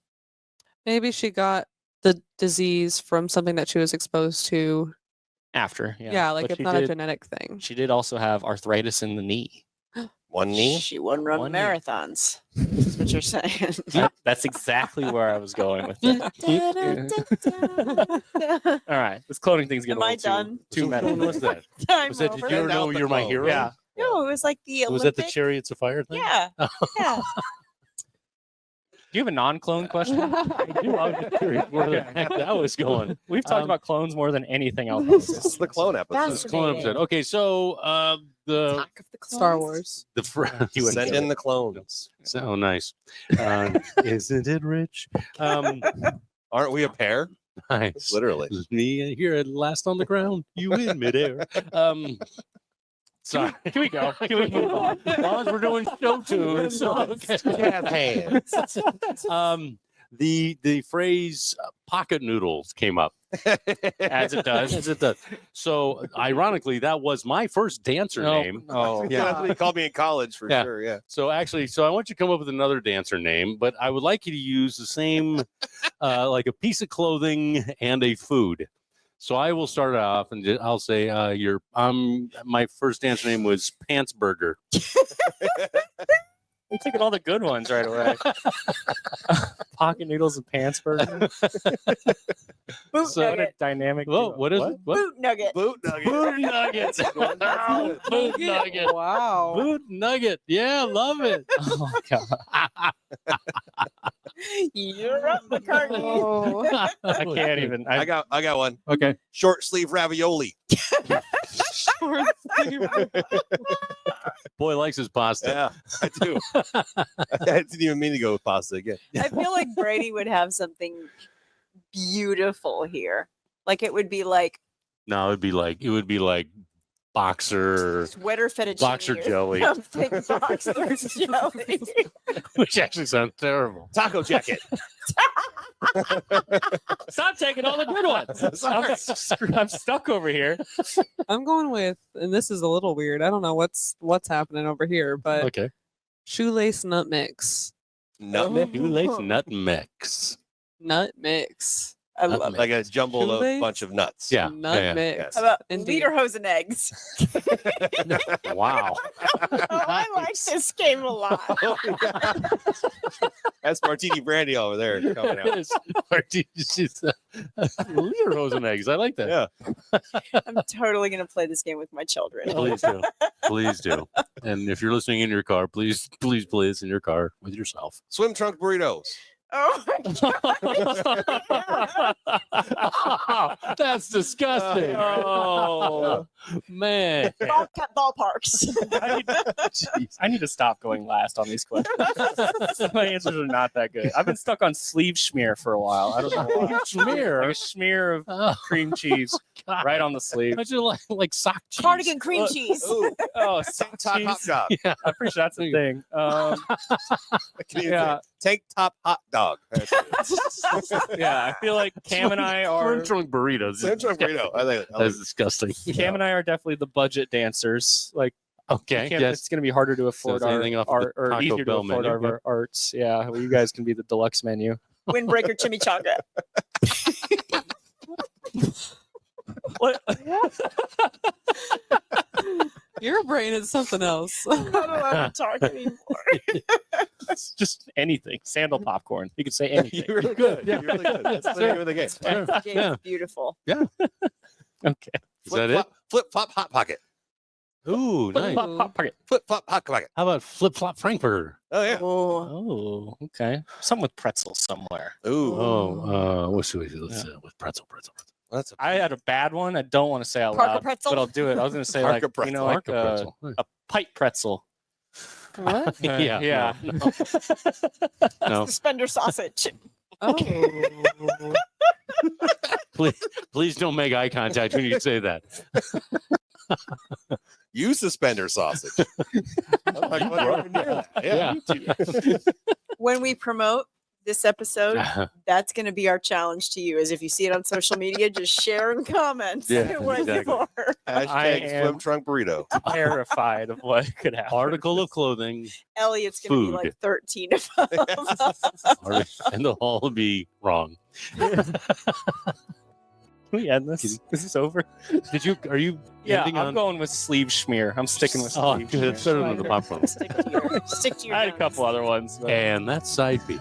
Maybe she got the disease from something that she was exposed to. After, Yeah, like But it's she not a did- genetic thing. She did also have arthritis in the knee. One knee? She wouldn't run One knee. marathons. what you're saying. That's exactly where I was going with it. All right, this cloning thing's getting Am I a little done? too meta. When was that? Time Was that? Did over. you ever Send out know the You're My clone. Hero? Yeah. No, it was like the Olympic. Was that the Chariots of Fire thing? Yeah. Yeah. Do you have a non-clone question? I do. I was just curious where the heck that was going. We've talked about clones more than anything else. This is the clone episode. This is clone episode. Okay, so the Attack of the Clones. Star Wars. you wouldn't Send get in it. the clones. So nice. Isn't it rich? Aren't we a pair? Nice. Literally. Me here at last on the ground. You in midair. Sorry. Can we go? Can we move on? As long as we're doing show tunes. Okay. Jazz hands. The phrase pocket noodles came up. As it does. As it does. So ironically, that was my first dancer name. Oh, Yeah, that's what he called me in college for Yeah. sure. Yeah. So actually, I want you to come up with another dancer name, but I would like you to use the same, like a piece of clothing and a food. So I will start off and I'll say, my first dancer name was Pants Burger. I'm taking all the good ones right away. Pocket noodles and pants burger. Boot So what a nugget. dynamic. Whoa, duo. what is it? What? Boot nugget. Boot nugget. Boot nuggets. Wow, boot nugget. Wow. Boot nugget. Yeah, love it. Oh my god. You're up, McCartney. Oh. I can't even. I got one. Okay. Short sleeve ravioli. Boy likes his pasta. Yeah, I do. I didn't even mean to go with pasta again. I feel like Brady would have something beautiful here. Like it would be like No, it would be like boxer, sweater fettuccine. boxer or jelly, something. Boxer jelly. which actually sounds terrible. Taco jacket. Stop taking all the good ones. I'm stuck over here. I'm going with, and this is a little weird. I don't know what's happening over here, but Okay. shoelace nut mix. Nutmeg. Shoelace nut mix. Nut mix. I love it. Like a jumble of Shoelace? bunch of nuts. Yeah. Nut yeah, mix. yes. How about Indeed. lederhosen eggs? yeah. Wow. Oh, I like this game a lot. That's Martini Brandi over there coming out. Lederhosen eggs. I like that. Yeah. I'm totally going to play this game with my children. Please do. Please do. And if you're listening in your car, please play this in your car with yourself. Swim trunk burritos. Oh my God. That's disgusting. Oh man. Ballparks. I need to stop going last on these questions. My answers are not that good. I've been stuck on sleeve schmear for a while. I don't know why. Schmear? Like a smear of Oh, cream cheese God. right on the sleeve. I just like sock cheese. Cardigan cream cheese. Ooh, Oh, tank top hot cheese. dog. Yeah. I'm pretty sure that's a thing. Yeah. Tank top hot dog. Yeah, I feel like Cam and I are Swim trunk burritos. Swim trunk burrito. I like it. That's disgusting. Cam and I are definitely the budget dancers. Like, Okay. it's going to be harder to afford it's anything off the our or Taco easier to Bell afford menu, our arts. Yeah, well, you guys can be the deluxe menu. Windbreaker chimichanga. What? Your brain is something else. I'm not allowed to talk anymore. It's just anything. Sandal popcorn. You could say anything. You're really good. You're really good. That's the name of the game. This game Yeah. is beautiful. Okay. Is that it? Flip flop hot pocket. Ooh, nice. Pop, pop, pocket. Flip flop hot pocket. How about flip flop Frankfurter? Oh yeah. Oh. Oh, okay. Something with pretzels somewhere. Ooh. What should we do? Let's with pretzel. That's a I had a bad one. I don't want to say out Parker loud, pretzel? but I'll do it. I was going to say Parker like, you know, pretzel. like Parker pretzel. a pipe pretzel. What? Yeah, Yeah. No, Suspender sausage. Oh. please don't make eye contact when you say that. you suspender sausage. I'm like, what are you near that? Yeah. When we promote this episode, that's going to be our challenge to you. Is if you see it on social media, just share and comment Yeah, what exactly. you are. I Hashtag am- swim trunk burrito. Terrified of what could happen. Article of clothing, Elliot's going to be Food. like 13 of them. and they'll all be wrong. we end this? Is this over? Are you Yeah, ending I'm on? going with sleeve schmear. I'm sticking with Oh, sleeve good. It's better than the popcorn. Stick to your I had a guns. couple other ones. But... And that's side B.